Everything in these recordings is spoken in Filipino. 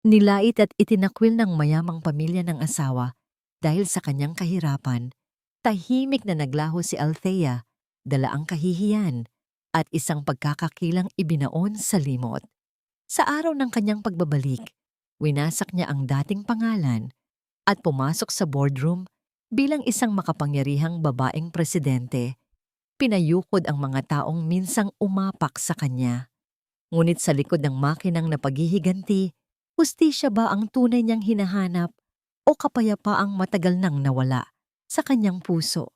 Nilait at itinakwil ng mayamang pamilya ng asawa dahil sa kanyang kahirapan. Tahimik na naglaho si Althea, dala ang kahihiyan at isang pagkakakilang ibinaon sa limot. Sa araw ng kanyang pagbabalik, winasak niya ang dating pangalan at pumasok sa boardroom bilang isang makapangyarihang babaeng presidente. Pinayukod ang mga taong minsang umapak sa kanya. Ngunit sa likod ng makinang napaghihiganti, hustisya ba ang tunay niyang hinahanap o kapayapaang matagal nang nawala sa kanyang puso?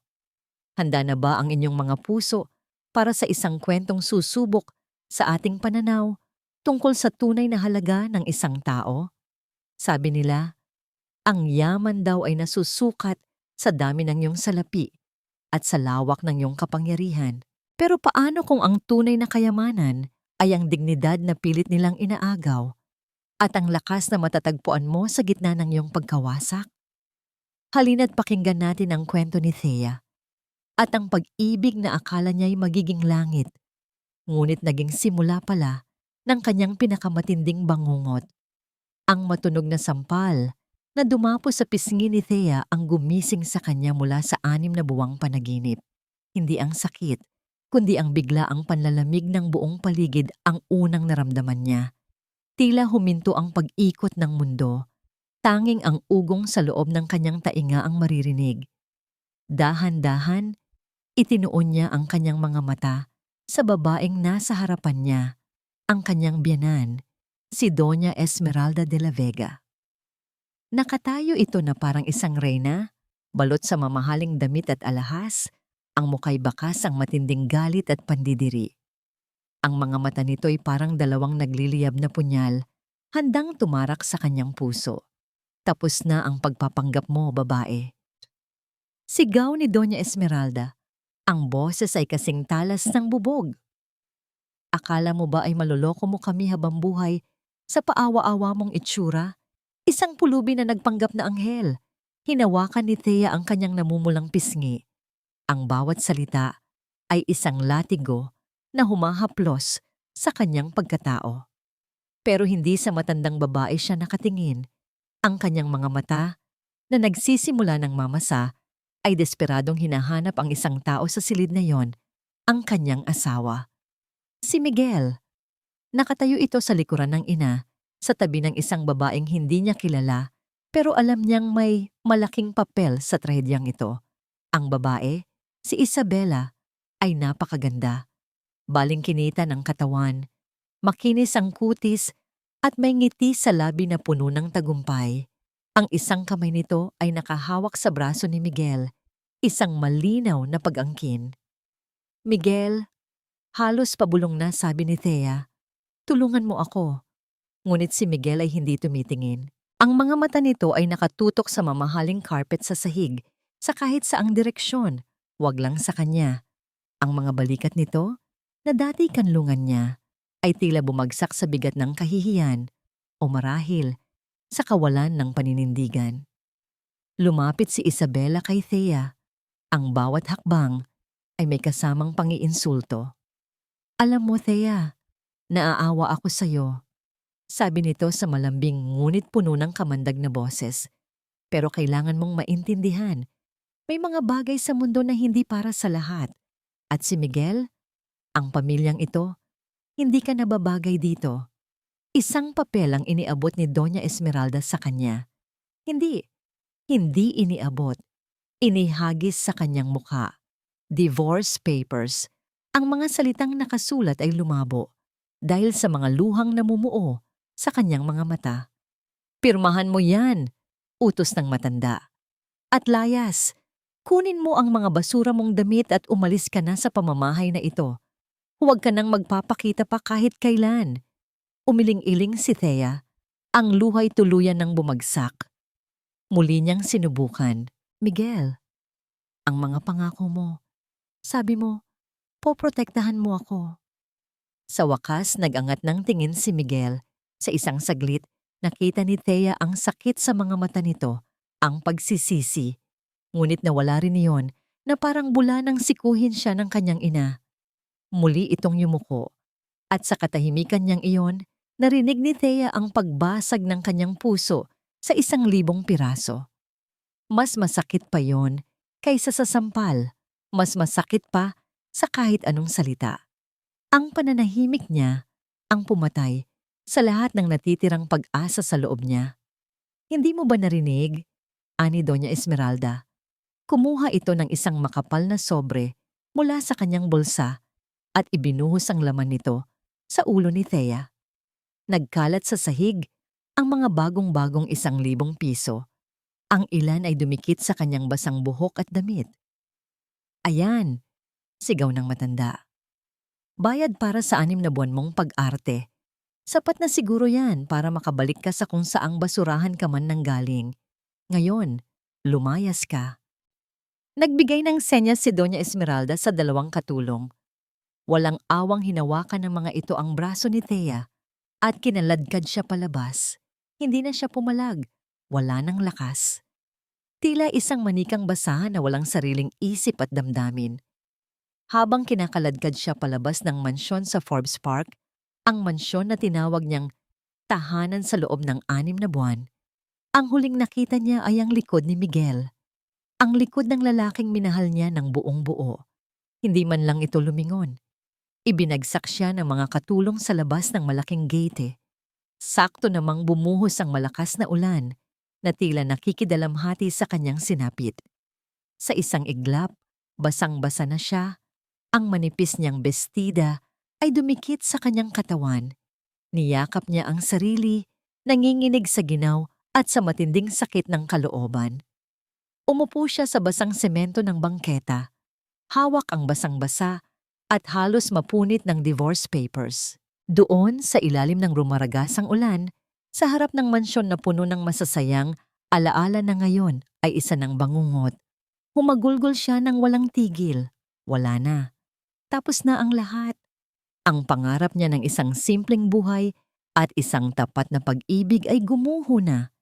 Handa na ba ang inyong mga puso para sa isang kwentong susubok sa ating pananaw tungkol sa tunay na halaga ng isang tao? Sabi nila, ang yaman daw ay nasusukat sa dami ng iyong salapi at sa lawak ng iyong kapangyarihan. Pero paano kung ang tunay na kayamanan ay ang dignidad na pilit nilang inaagaw at ang lakas na matatagpuan mo sa gitna ng iyong pagkawasak? Halina't pakinggan natin ang kwento ni Thea at ang pag-ibig na akala niya'y magiging langit, ngunit naging simula pala ng kanyang pinakamatinding bangungot. Ang matunog na sampal na dumapo sa pisngi ni Thea ang gumising sa kanya mula sa 6 na buwang panaginip. Hindi ang sakit, kundi ang biglaang panlalamig ng buong paligid ang unang naramdaman niya. Tila huminto ang pag-ikot ng mundo. Tanging ang ugong sa loob ng kanyang tainga ang maririnig. Dahan-dahan, itinuon niya ang kanyang mga mata sa babaeng nasa harapan niya, ang kanyang biyanan, si Doña Esmeralda de la Vega. Nakatayo ito na parang isang reyna, balot sa mamahaling damit at alahas, ang muka'y bakas ang matinding galit at pandidiri. Ang mga mata nito'y parang dalawang nagliliyab na punyal, handang tumarak sa kanyang puso. Tapos na ang pagpapanggap mo, babae. Sigaw ni Doña Esmeralda. Ang boses ay kasing talas ng bubog. Akala mo ba ay maloloko mo kami habang buhay sa paawa-awa mong itsura? Isang pulubi na nagpanggap na anghel. Hinawakan ni Thea ang kanyang namumulang pisngi. Ang bawat salita ay isang latigo na humahaplos sa kanyang pagkatao. Pero hindi sa matandang babae siya nakatingin. Ang kanyang mga mata na nagsisimula ng mamasa ay desperadong hinahanap ang isang tao sa silid na yon, ang kanyang asawa. Si Miguel. Nakatayo ito sa likuran ng ina, sa tabi ng isang babaeng hindi niya kilala, pero alam niyang may malaking papel sa trahedyang ito. Ang babae, si Isabela, ay napakaganda. Balingkinita ng katawan, makinis ang kutis at may ngiti sa labi na puno ng tagumpay. Ang isang kamay nito ay nakahawak sa braso ni Miguel, isang malinaw na pag-angkin. Miguel, halos pabulong na, sabi ni Thea. Tulungan mo ako. Ngunit si Miguel ay hindi tumitingin. Ang mga mata nito ay nakatutok sa mamahaling carpet sa sahig, sa kahit saang direksyon, wag lang sa kanya. Ang mga balikat nito, na dati kanlungan niya, ay tila bumagsak sa bigat ng kahihiyan o marahil sa kawalan ng paninindigan. Lumapit si Isabela kay Thea. Ang bawat hakbang ay may kasamang pangiinsulto. Alam mo, Thea, naaawa ako sa'yo. Sabi nito sa malambing ngunit puno ng kamandag na boses. Pero kailangan mong maintindihan, may mga bagay sa mundo na hindi para sa lahat. At si Miguel, ang pamilyang ito, hindi ka nababagay dito. Isang papel ang iniabot ni Doña Esmeralda sa kanya. Hindi iniabot. Inihagis sa kanyang mukha. Divorce papers. Ang mga salitang nakasulat ay lumabo dahil sa mga luhang namumuo sa kanyang mga mata. Pirmahan mo yan, utos ng matanda. At layas, kunin mo ang mga basura mong damit at umalis ka na sa pamamahay na ito. Huwag ka nang magpapakita pa kahit kailan. Umiling-iling si Thea. Ang luhay tuluyan ng bumagsak. Muli niyang sinubukan. Miguel, ang mga pangako mo. Sabi mo, poprotektahan mo ako. Sa wakas, nag-angat ng tingin si Miguel. Sa isang saglit, nakita ni Thea ang sakit sa mga mata nito, ang pagsisisi. Ngunit nawala rin iyon na parang bula nang sikuhin siya ng kanyang ina. Muli itong yumuko. At sa katahimikan niyang iyon, Narinig ni Thea ang pagbasag ng kanyang puso sa 1,000 piraso. Mas masakit pa yon kaysa sa sampal. Mas masakit pa sa kahit anong salita. Ang pananahimik niya ang pumatay sa lahat ng natitirang pag-asa sa loob niya. Hindi mo ba narinig? Ani Doña Esmeralda. Kumuha ito ng isang makapal na sobre mula sa kanyang bulsa at ibinuhos ang laman nito sa ulo ni Thea. Nagkalat sa sahig ang mga bagong-bagong 1,000 piso. Ang ilan ay dumikit sa kanyang basang buhok at damit. Ayan, sigaw ng matanda. Bayad para sa 6 na buwan mong pag-arte. Sapat na siguro yan para makabalik ka sa kung saang basurahan ka man nanggaling. Ngayon, lumayas ka. Nagbigay ng senyas si Doña Esmeralda sa 2 katulong. Walang awang hinawakan ng mga ito ang braso ni Thea at kinaladkad siya palabas. Hindi na siya pumalag. Wala ng lakas. Tila isang manikang basahan na walang sariling isip at damdamin. Habang kinakaladkad siya palabas ng mansyon sa Forbes Park, ang mansyon na tinawag niyang tahanan sa loob ng 6 na buwan, ang huling nakita niya ay ang likod ni Miguel. Ang likod ng lalaking minahal niya ng buong buo. Hindi man lang ito lumingon. Ibinagsak siya ng mga katulong sa labas ng malaking gate. Sakto namang bumuhos ang malakas na ulan na tila nakikidalamhati sa kanyang sinapit. Sa isang iglap, basang-basa na siya. Ang manipis niyang bestida ay dumikit sa kanyang katawan. Niyakap niya ang sarili, nanginginig sa ginaw at sa matinding sakit ng kalooban. Umupo siya sa basang semento ng bangketa. Hawak ang basang-basa at halos mapunit ng divorce papers. Doon, sa ilalim ng rumaragasang ulan, sa harap ng mansyon na puno ng masasayang alaala na ngayon ay isa ng bangungot. Humagulgol siya ng walang tigil. Wala na. Tapos na ang lahat. Ang pangarap niya ng isang simpleng buhay at isang tapat na pag-ibig ay gumuho na.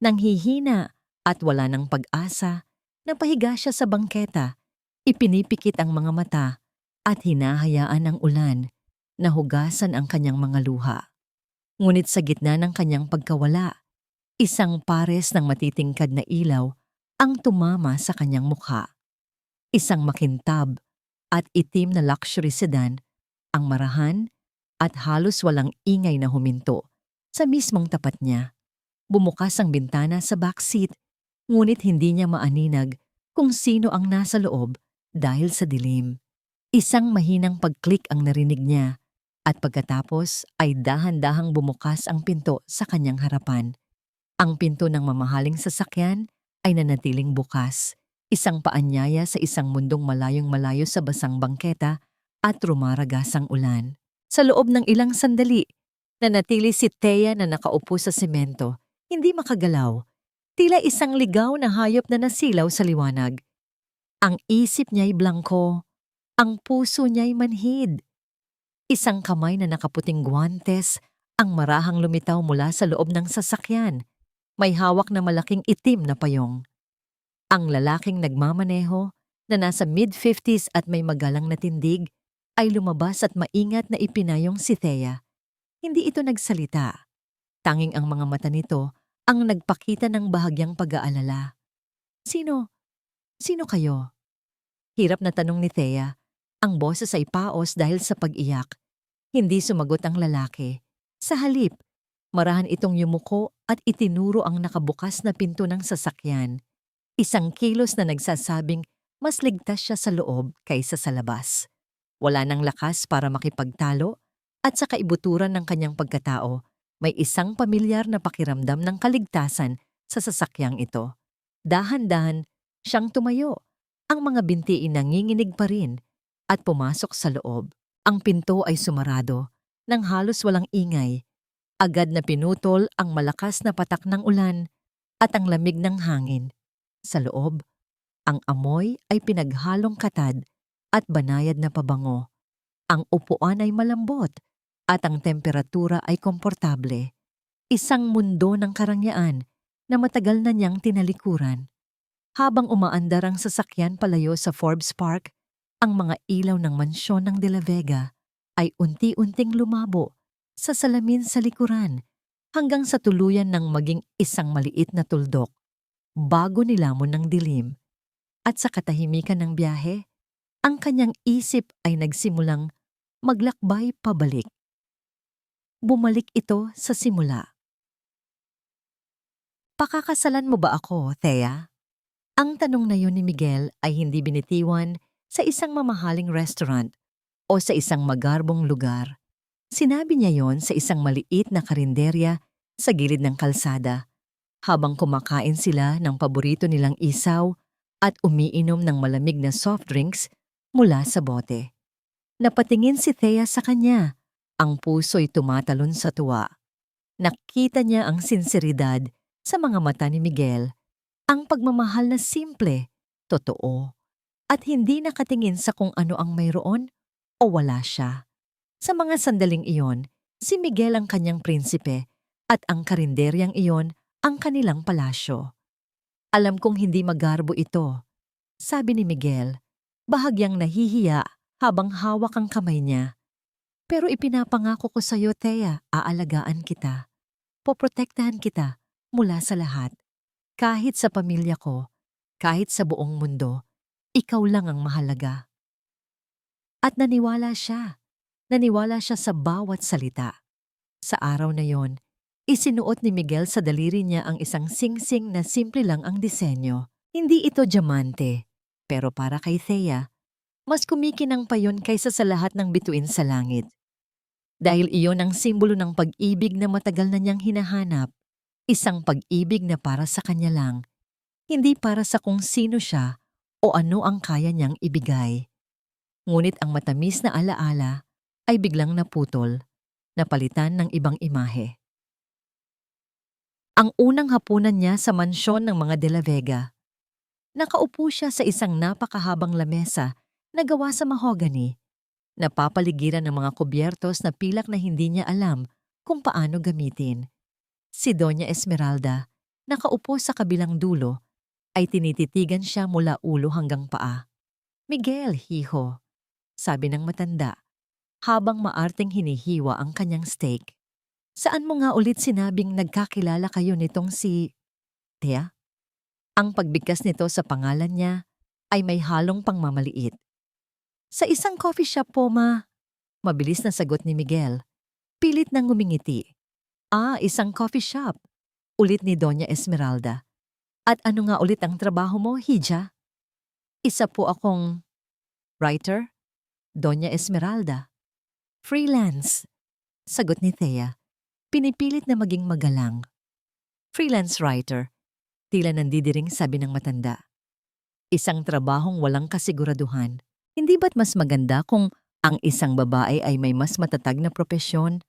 Nanghihina at wala ng pag-asa, napahiga siya sa bangketa, ipinipikit ang mga mata at hinahayaan ng ulan na hugasan ang kanyang mga luha. Ngunit sa gitna ng kanyang pagkawala, isang pares ng matitingkad na ilaw ang tumama sa kanyang mukha. Isang makintab at itim na luxury sedan, ang marahan at halos walang ingay na huminto sa mismong tapat niya. Bumukas ang bintana sa backseat, ngunit hindi niya maaninag kung sino ang nasa loob dahil sa dilim. Isang mahinang pag-click ang narinig niya at pagkatapos ay dahan-dahang bumukas ang pinto sa kanyang harapan. Ang pinto ng mamahaling sasakyan ay nanatiling bukas. Isang paanyaya sa isang mundong malayong-malayo sa basang bangketa at rumaragasang ulan. Sa loob ng ilang sandali, nanatili si Thea na nakaupo sa semento, hindi makagalaw. Tila isang ligaw na hayop na nasilaw sa liwanag. Ang isip niya'y blangko, ang puso niya'y manhid. Isang kamay na nakaputing guwantes ang marahang lumitaw mula sa loob ng sasakyan. May hawak na malaking itim na payong. Ang lalaking nagmamaneho na nasa mid-50s at may magalang na tindig ay lumabas at maingat na ipinayong si Thea. Hindi ito nagsalita. Tanging ang mga mata nito ang nagpakita ng bahagyang pag-aalala. Sino? Sino kayo? Hirap na tanong ni Thea. Ang boses ay paos dahil sa pag-iyak. Hindi sumagot ang lalaki. Sa halip, marahan itong yumuko at itinuro ang nakabukas na pinto ng sasakyan. Isang kilos na nagsasabing mas ligtas siya sa loob kaysa sa labas. Wala nang lakas para makipagtalo at sa kaibuturan ng kanyang pagkatao, may isang pamilyar na pakiramdam ng kaligtasan sa sasakyang ito. Dahan-dahan, siyang tumayo. Ang mga binti ay nanginginig pa rin at pumasok sa loob. Ang pinto ay sumarado nang halos walang ingay. Agad na pinutol ang malakas na patak ng ulan at ang lamig ng hangin. Sa loob, ang amoy ay pinaghalong katad at banayad na pabango. Ang upuan ay malambot at ang temperatura ay komportable. Isang mundo ng karangyaan na matagal na niyang tinalikuran. Habang umaandar ang sasakyan palayo sa Forbes Park, ang mga ilaw ng mansyon ng De La Vega ay unti-unting lumabo sa salamin sa likuran, hanggang sa tuluyan ng maging isang maliit na tuldok bago nilamon ng dilim. At sa katahimikan ng biyahe, ang kanyang isip ay nagsimulang maglakbay pabalik. Bumalik ito sa simula. Pakakasalan mo ba ako, Thea? Ang tanong na yun ni Miguel ay hindi binitiwan sa isang mamahaling restaurant o sa isang magarbong lugar. Sinabi niya yon sa isang maliit na karinderya sa gilid ng kalsada habang kumakain sila ng paborito nilang isaw at umiinom ng malamig na soft drinks mula sa bote. Napatingin si Thea sa kanya. Ang puso'y tumatalon sa tuwa. Nakita niya ang sinseridad sa mga mata ni Miguel, ang pagmamahal na simple, totoo, at hindi nakatingin sa kung ano ang mayroon o wala siya. Sa mga sandaling iyon, si Miguel ang kanyang prinsipe at ang karinderyang iyon ang kanilang palasyo. Alam kong hindi magarbo ito, sabi ni Miguel, bahagyang nahihiya habang hawak ang kamay niya. Pero ipinapangako ko sa iyo, Thea, aalagaan kita. Poprotektahan kita mula sa lahat. Kahit sa pamilya ko, kahit sa buong mundo, ikaw lang ang mahalaga. At naniwala siya. Naniwala siya sa bawat salita. Sa araw na yon, isinuot ni Miguel sa daliri niya ang isang singsing na simple lang ang disenyo. Hindi ito diamante, pero para kay Thea, mas kumikinang pa yun kaysa sa lahat ng bituin sa langit. Dahil iyon ang simbolo ng pag-ibig na matagal na niyang hinahanap. Isang pag-ibig na para sa kanya lang, hindi para sa kung sino siya o ano ang kaya niyang ibigay. Ngunit ang matamis na alaala ay biglang naputol, napalitan ng ibang imahe. Ang unang hapunan niya sa mansyon ng mga De La Vega. Nakaupo siya sa isang napakahabang lamesa na gawa sa mahogany, napapaligiran ng mga kubyertos na pilak na hindi niya alam kung paano gamitin. Si Doña Esmeralda, nakaupo sa kabilang dulo, ay tinititigan siya mula ulo hanggang paa. Miguel, hiho, sabi ng matanda, habang maarteng hinihiwa ang kanyang steak. Saan mo nga ulit sinabing nagkakilala kayo nitong si Thea? Ang pagbigkas nito sa pangalan niya ay may halong pangmamaliit. Sa isang coffee shop po, ma. Mabilis na sagot ni Miguel. Pilit nang ngumingiti. Isang coffee shop. Ulit ni Doña Esmeralda. At ano nga ulit ang trabaho mo, Hija? Isa po akong writer, Doña Esmeralda. Freelance, sagot ni Thea. Pinipilit na maging magalang. Freelance writer, tila nandidiring sabi ng matanda. Isang trabahong walang kasiguraduhan. Hindi ba't mas maganda kung ang isang babae ay may mas matatag na propesyon?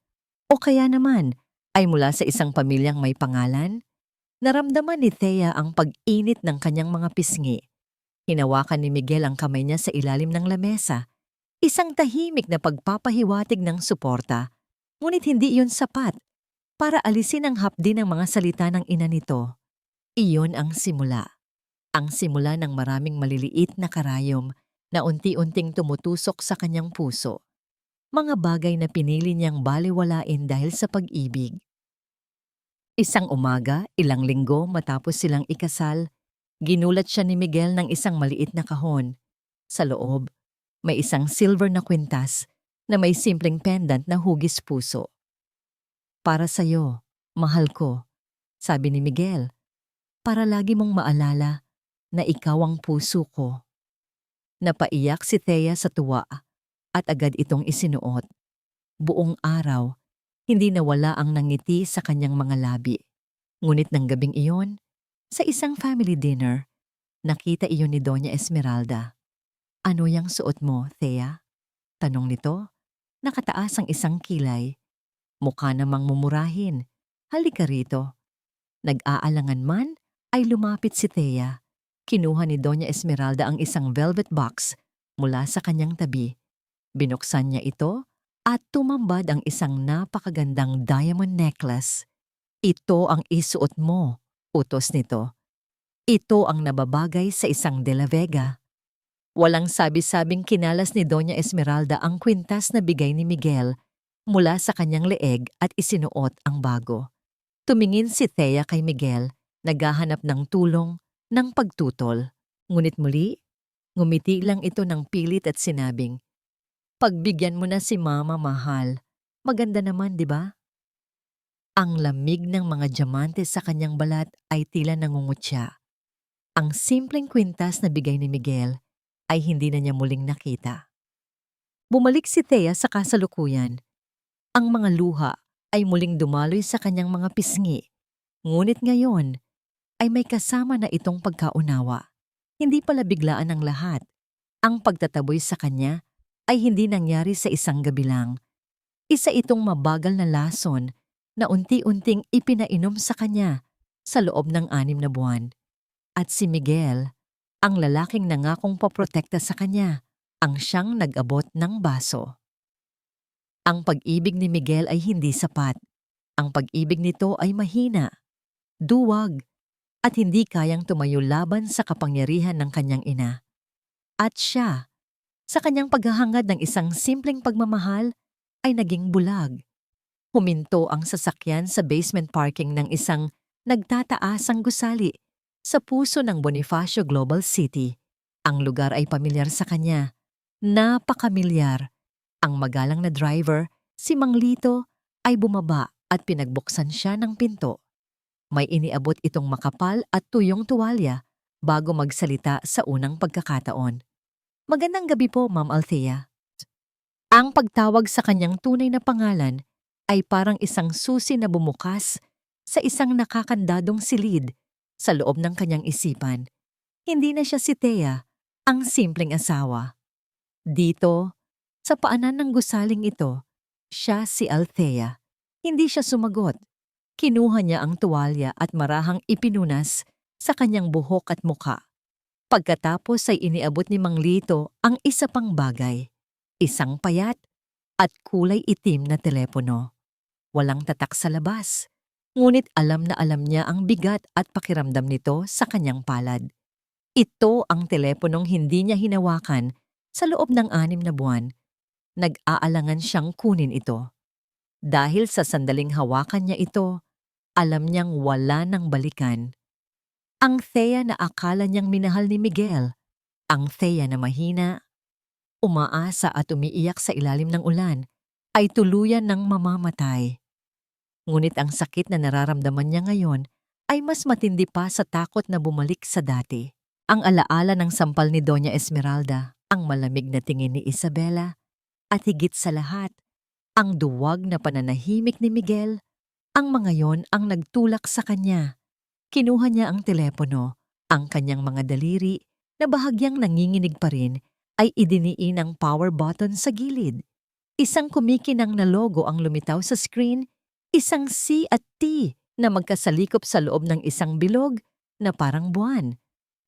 O kaya naman, ay mula sa isang pamilyang may pangalan? Naramdaman ni Thea ang pag-init ng kanyang mga pisngi. Hinawakan ni Miguel ang kamay niya sa ilalim ng lamesa. Isang tahimik na pagpapahiwatig ng suporta. Ngunit hindi iyon sapat para alisin ang hapdi ng mga salita ng ina nito. Iyon ang simula. Ang simula ng maraming maliliit na karayom na unti-unting tumutusok sa kanyang puso. Mga bagay na pinili niyang balewalain dahil sa pag-ibig. Isang umaga, ilang linggo matapos silang ikasal, ginulat siya ni Miguel ng isang maliit na kahon. Sa loob, may isang silver na kwintas na may simpleng pendant na hugis puso. Para sa'yo, mahal ko, sabi ni Miguel, para lagi mong maalala na ikaw ang puso ko. Napaiyak si Thea sa tuwa at agad itong isinuot. Buong araw, hindi nawala ang nangiti sa kanyang mga labi. Ngunit ng gabing iyon, sa isang family dinner, nakita iyon ni Doña Esmeralda. Ano yang suot mo, Thea? Tanong nito, nakataas ang isang kilay. Mukha namang mumurahin. Halika rito. Nag-aalangan man, ay lumapit si Thea. Kinuha ni Doña Esmeralda ang isang velvet box mula sa kanyang tabi. Binuksan niya ito at tumambad ang isang napakagandang diamond necklace. Ito ang isuot mo, utos nito. Ito ang nababagay sa isang De La Vega. Walang sabi-sabing kinalas ni Doña Esmeralda ang kwintas na bigay ni Miguel mula sa kanyang leeg at isinuot ang bago. Tumingin si Thea kay Miguel, naghahanap ng tulong, ng pagtutol. Ngunit muli, ngumiti lang ito ng pilit at sinabing, "Pagbigyan mo na si Mama, mahal. Maganda naman, di ba?" Ang lamig ng mga diamante sa kanyang balat ay tila nangungutya. Ang simpleng kwintas na bigay ni Miguel ay hindi na niya muling nakita. Bumalik si Thea sa kasalukuyan. Ang mga luha ay muling dumaloy sa kanyang mga pisngi. Ngunit ngayon ay may kasama na itong pagkaunawa. Hindi pala biglaan ang lahat. Ang pagtataboy sa kanya ay hindi nangyari sa isang gabi lang. Isa itong mabagal na lason na unti-unting ipinainom sa kanya sa loob ng 6 na buwan. At si Miguel, ang lalaking nangakong poprotekta sa kanya, ang siyang nag-abot ng baso. Ang pag-ibig ni Miguel ay hindi sapat. Ang pag-ibig nito ay mahina, duwag, at hindi kayang tumayo laban sa kapangyarihan ng kanyang ina. At siya, sa kanyang paghahangad ng isang simpleng pagmamahal, ay naging bulag. Huminto ang sasakyan sa basement parking ng isang nagtataasang gusali sa puso ng Bonifacio Global City. Ang lugar ay pamilyar sa kanya. Napakamilyar. Ang magalang na driver, si Mang Lito, ay bumaba at pinagbuksan siya ng pinto. May iniabot itong makapal at tuyong tuwalya bago magsalita sa unang pagkakataon. "Magandang gabi po, Ma'am Althea." Ang pagtawag sa kanyang tunay na pangalan ay parang isang susi na bumukas sa isang nakakandadong silid sa loob ng kanyang isipan. Hindi na siya si Thea, ang simpleng asawa. Dito, sa paanan ng gusaling ito, siya si Althea. Hindi siya sumagot. Kinuha niya ang tuwalya at marahang ipinunas sa kanyang buhok at muka. Pagkatapos ay iniabot ni Mang Lito ang isa pang bagay, isang payat at kulay itim na telepono. Walang tatak sa labas, ngunit alam na alam niya ang bigat at pakiramdam nito sa kanyang palad. Ito ang teleponong hindi niya hinawakan sa loob ng 6 na buwan. Nag-aalangan siyang kunin ito. Dahil sa sandaling hawakan niya ito, alam niyang wala nang balikan. Ang Thea na akala niyang minahal ni Miguel, ang Thea na mahina, umaasa at umiiyak sa ilalim ng ulan, ay tuluyan ng mamamatay. Ngunit ang sakit na nararamdaman niya ngayon ay mas matindi pa sa takot na bumalik sa dati. Ang alaala ng sampal ni Doña Esmeralda, ang malamig na tingin ni Isabela, at higit sa lahat, ang duwag na pananahimik ni Miguel, ang mga yon ang nagtulak sa kanya. Kinuha niya ang telepono, ang kanyang mga daliri na bahagyang nanginginig pa rin ay idiniin ang power button sa gilid. Isang kumikinang na logo ang lumitaw sa screen, isang C at T na magkasalikop sa loob ng isang bilog na parang buwan.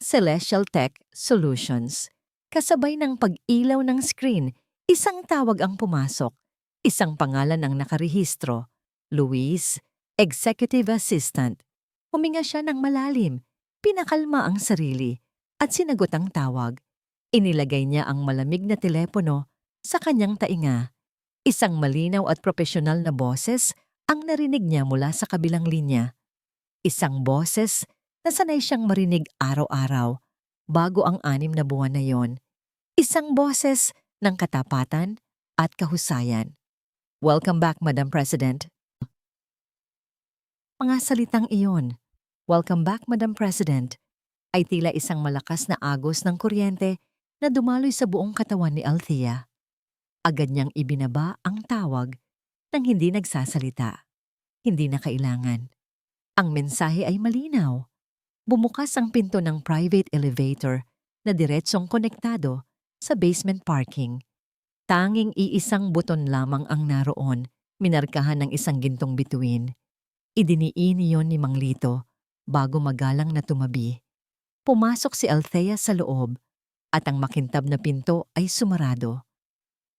Celestial Tech Solutions. Kasabay ng pag-ilaw ng screen, isang tawag ang pumasok. Isang pangalan ang nakarehistro. Luis, Executive Assistant. Huminga siya ng malalim, pinakalma ang sarili, at sinagot ang tawag. Inilagay niya ang malamig na telepono sa kanyang tainga. Isang malinaw at profesional na boses ang narinig niya mula sa kabilang linya. Isang boses na sanay siyang marinig araw-araw bago ang 6 na buwan na yon. Isang boses ng katapatan at kahusayan. "Welcome back, Madam President." Mga salitang iyon, "Welcome back, Madam President," ay tila isang malakas na agos ng kuryente na dumaloy sa buong katawan ni Althea. Agad niyang ibinaba ang tawag nang hindi nagsasalita. Hindi na kailangan. Ang mensahe ay malinaw. Bumukas ang pinto ng private elevator na diretsong konektado sa basement parking. Tanging iisang buton lamang ang naroon, minarkahan ng isang gintong bituin. Idiniin iyon ni Mang Lito bago magalang na tumabi. Pumasok si Althea sa loob at ang makintab na pinto ay sumarado.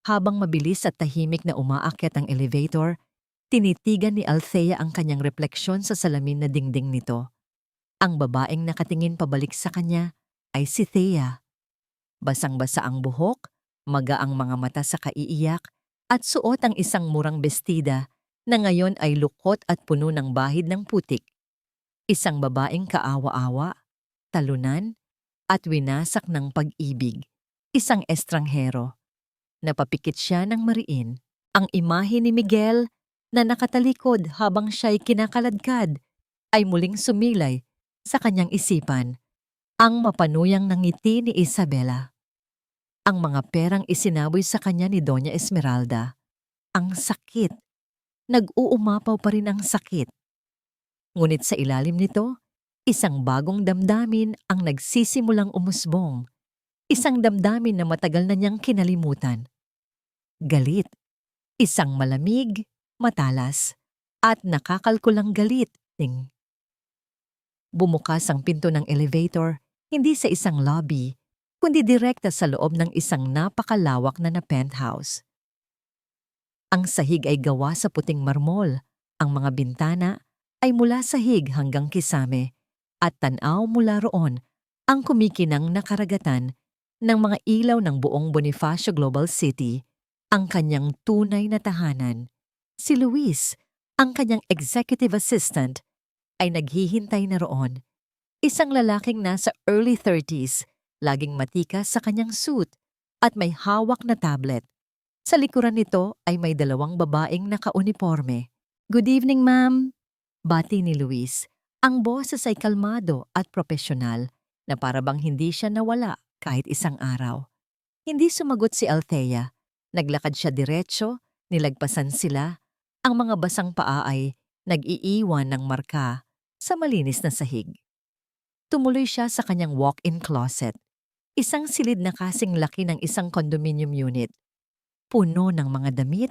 Habang mabilis at tahimik na umaakyat ang elevator, tinitigan ni Althea ang kanyang refleksyon sa salamin na dingding nito. Ang babaeng nakatingin pabalik sa kanya ay si Thea. Basang-basa ang buhok, maga ang mga mata sa kaiiyak, at suot ang isang murang bestida na ngayon ay lukot at puno ng bahid ng putik. Isang babaeng kaawa-awa, talunan, at winasak ng pag-ibig. Isang estranghero. Napapikit siya ng mariin. Ang imahe ni Miguel na nakatalikod habang siya'y kinakaladkad ay muling sumilay sa kanyang isipan. Ang mapanuyang ngiti ni Isabela. Ang mga perang isinaboy sa kanya ni Doña Esmeralda. Ang sakit. Nag-uumapaw pa rin ang sakit. Ngunit sa ilalim nito, isang bagong damdamin ang nagsisimulang umusbong. Isang damdamin na matagal na niyang kinalimutan. Galit. Isang malamig, matalas, at nakakalkulang galit. Bumukas ang pinto ng elevator, hindi sa isang lobby, kundi direkta sa loob ng isang napakalawak na penthouse. Ang sahig ay gawa sa puting marmol. Ang mga bintana ay mula sahig hanggang kisame, at tanaw mula roon ang kumikinang na karagatan ng mga ilaw ng buong Bonifacio Global City, ang kanyang tunay na tahanan. Si Luis, ang kanyang executive assistant, ay naghihintay na roon. Isang lalaking nasa early 30s, laging matikas sa kanyang suit at may hawak na tablet. Sa likuran nito ay may dalawang babaeng nakauniforme. "Good evening, ma'am." Bati ni Luis. Ang boses ay kalmado at profesional na parabang hindi siya nawala kahit isang araw. Hindi sumagot si Althea. Naglakad siya diretso, nilagpasan sila. Ang mga basang paa ay nag-iiwan ng marka sa malinis na sahig. Tumuloy siya sa kanyang walk-in closet. Isang silid na kasing laki ng isang condominium unit. Puno ng mga damit,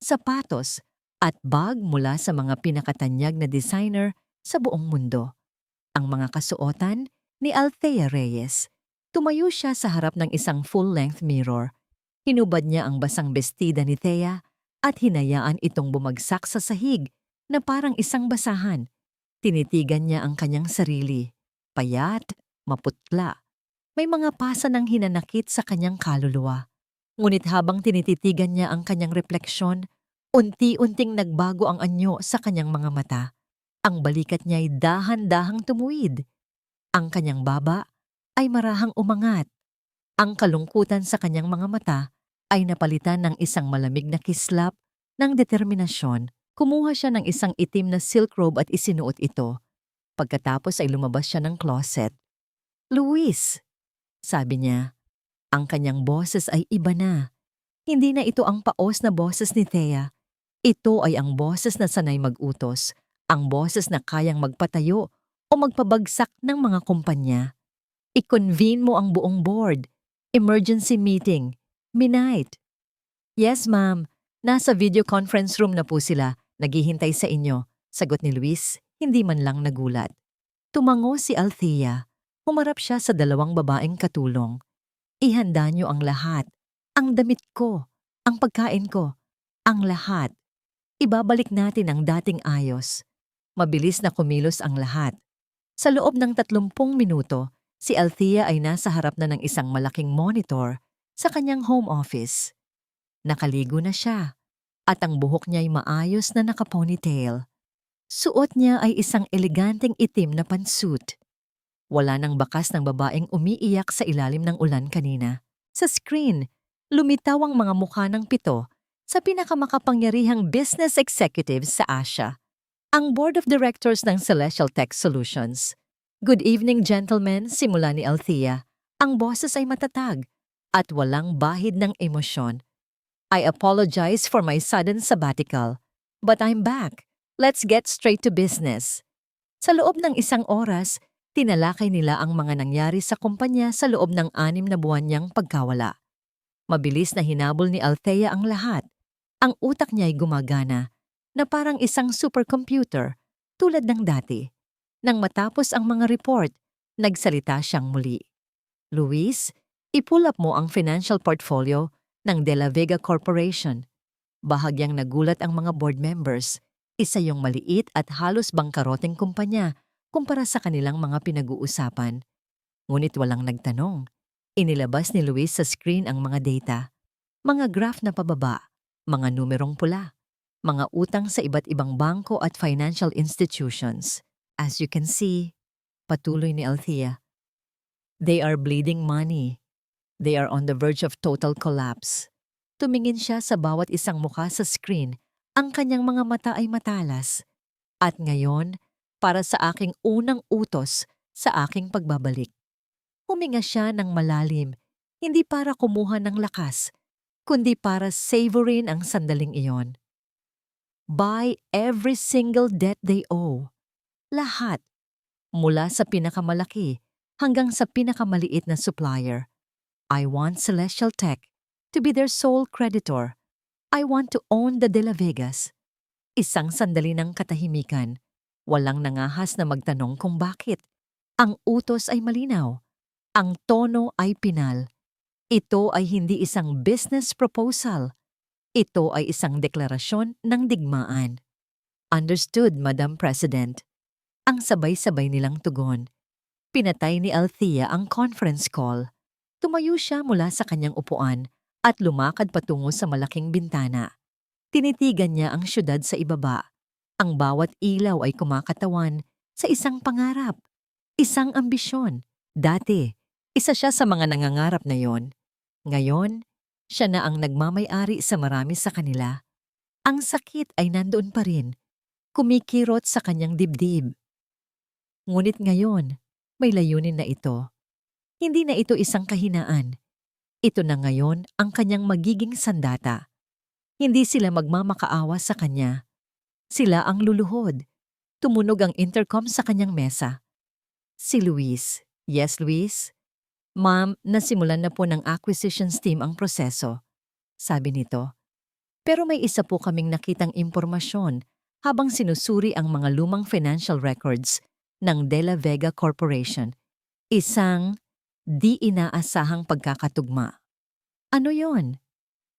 sapatos, at bag mula sa mga pinakatanyag na designer sa buong mundo. Ang mga kasuotan ni Althea Reyes. Tumayo siya sa harap ng isang full-length mirror. Hinubad niya ang basang bestida ni Thea at hinayaan itong bumagsak sa sahig na parang isang basahan. Tinitigan niya ang kanyang sarili. Payat, maputla. May mga pasa ng hinanakit sa kanyang kaluluwa. Ngunit habang tinititigan niya ang kanyang refleksyon, unti-unting nagbago ang anyo sa kanyang mga mata. Ang balikat niya ay dahan-dahang tumuwid. Ang kanyang baba ay marahang umangat. Ang kalungkutan sa kanyang mga mata ay napalitan ng isang malamig na kislap ng determinasyon. Kumuha siya ng isang itim na silk robe at isinuot ito. Pagkatapos ay lumabas siya ng closet. "Luis," sabi niya. Ang kanyang boses ay iba na. Hindi na ito ang paos na boses ni Thea. Ito ay ang boses na sanay mag-utos, ang boses na kayang magpatayo o magpabagsak ng mga kumpanya. I-convene mo ang buong board. Emergency meeting. Midnight. "Yes, ma'am. Nasa video conference room na po sila. Naghihintay sa inyo," sagot ni Luis, hindi man lang nagulat. Tumango si Althea. Humarap siya sa dalawang babaeng katulong. "Ihanda niyo ang lahat. Ang damit ko, ang pagkain ko, ang lahat. Ibabalik natin ang dating ayos." Mabilis na kumilos ang lahat. Sa loob ng 30 minuto, si Althea ay nasa harap na ng isang malaking monitor sa kanyang home office. Nakaligo na siya at ang buhok niya ay maayos na naka-ponytail. Suot niya ay isang eleganteng itim na pantsuit. Wala nang bakas ng babaeng umiiyak sa ilalim ng ulan kanina. Sa screen, lumitaw ang mga mukha ng 7 sa pinakamakapangyarihang business executives sa Asia. Ang Board of Directors ng Celestial Tech Solutions. "Good evening, gentlemen," simula ni Althea. Ang boses ay matatag at walang bahid ng emosyon. "I apologize for my sudden sabbatical, but I'm back. Let's get straight to business." Sa loob ng isang oras, tinalakay nila ang mga nangyari sa kumpanya sa loob ng 6 na buwan niyang pagkawala. Mabilis na hinabol ni Althea ang lahat. Ang utak niya ay gumagana na parang isang supercomputer tulad ng dati. Nang matapos ang mga report, nagsalita siyang muli. "Luis, i-pull up mo ang financial portfolio ng De La Vega Corporation." Bahagyang nagulat ang mga board members. Isa yung maliit at halos bangkaroteng kumpanya kumpara sa kanilang mga pinag-uusapan. Ngunit walang nagtanong. Inilabas ni Luis sa screen ang mga data. Mga graph na pababa. mga numerong pula, mga utang sa iba't ibang bangko at financial institutions. As you can see, patuloy ni Althea, they are bleeding money. They are on the verge of total collapse. Tumingin siya sa bawat isang mukha sa screen. Ang kanyang mga mata ay matalas. At ngayon, para sa aking unang utos sa aking pagbabalik. Huminga siya ng malalim, hindi para kumuha ng lakas, kundi para savorin ang sandaling iyon. Buy every single debt they owe. Lahat. Mula sa pinakamalaki hanggang sa pinakamaliit na supplier. I want Celestial Tech to be their sole creditor. I want to own the De La Vegas. Isang sandali ng katahimikan. Walang nangahas na magtanong kung bakit. Ang utos ay malinaw. Ang tono ay pinal. Ito ay hindi isang business proposal. Ito ay isang deklarasyon ng digmaan. Understood, Madam President. Ang sabay-sabay nilang tugon. Pinatay ni Althea ang conference call. Tumayo siya mula sa kanyang upuan at lumakad patungo sa malaking bintana. Tinitigan niya ang syudad sa ibaba. Ang bawat ilaw ay kumakatawan sa isang pangarap, isang ambisyon. Dati, isa siya sa mga nangangarap na yon. Ngayon, siya na ang nagmamay-ari sa marami sa kanila. Ang sakit ay nandoon pa rin, kumikirot sa kanyang dibdib. Ngunit ngayon, may layunin na ito. Hindi na ito isang kahinaan. Ito na ngayon ang kanyang magiging sandata. Hindi sila magmamakaawa sa kanya. Sila ang luluhod. Tumunog ang intercom sa kanyang mesa. Si Luis. Yes, Luis? Ma'am, nasimulan na po ng acquisitions team ang proseso. Sabi nito. Pero may isa po kaming nakitang impormasyon habang sinusuri ang mga lumang financial records ng De La Vega Corporation. Isang di inaasahang pagkakatugma. Ano yon?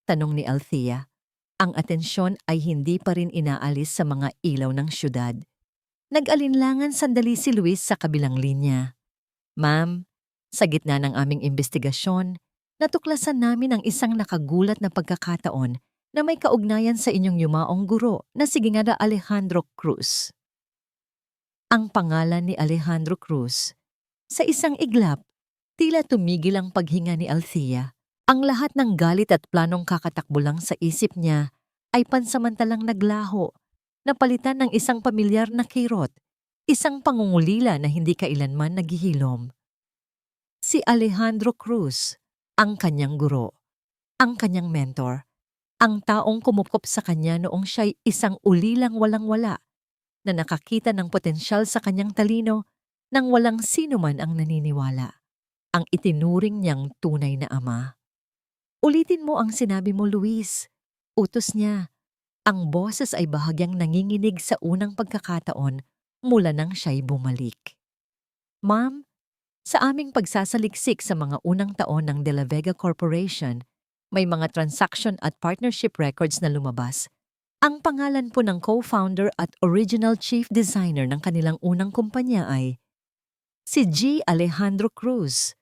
Tanong ni Althea. Ang atensyon ay hindi pa rin inaalis sa mga ilaw ng syudad. Nag-alinlangan sandali si Luis sa kabilang linya. Ma'am, sa gitna ng aming investigasyon, natuklasan namin ang isang nakagulat na pagkakataon na may kaugnayan sa inyong yumaong guro na si Gingada Alejandro Cruz. Ang pangalan ni Alejandro Cruz. Sa isang iglap, tila tumigil ang paghinga ni Althea. Ang lahat ng galit at planong kakatakbo lang sa isip niya ay pansamantalang naglaho, napalitan ng isang pamilyar na kirot, isang pangungulila na hindi kailanman naghihilom. Si Alejandro Cruz, ang kanyang guro, ang kanyang mentor, ang taong kumupkop sa kanya noong siya'y isang ulilang walang-wala na nakakita ng potensyal sa kanyang talino nang walang sino man ang naniniwala. Ang itinuring niyang tunay na ama. Ulitin mo ang sinabi mo, Luis. Utos niya. Ang boses ay bahagyang nanginginig sa unang pagkakataon mula nang siya'y bumalik. Ma'am, sa aming pagsasaliksik sa mga unang taon ng De La Vega Corporation, may mga transaction at partnership records na lumabas. Ang pangalan po ng co-founder at original chief designer ng kanilang unang kumpanya ay si G. Alejandro Cruz.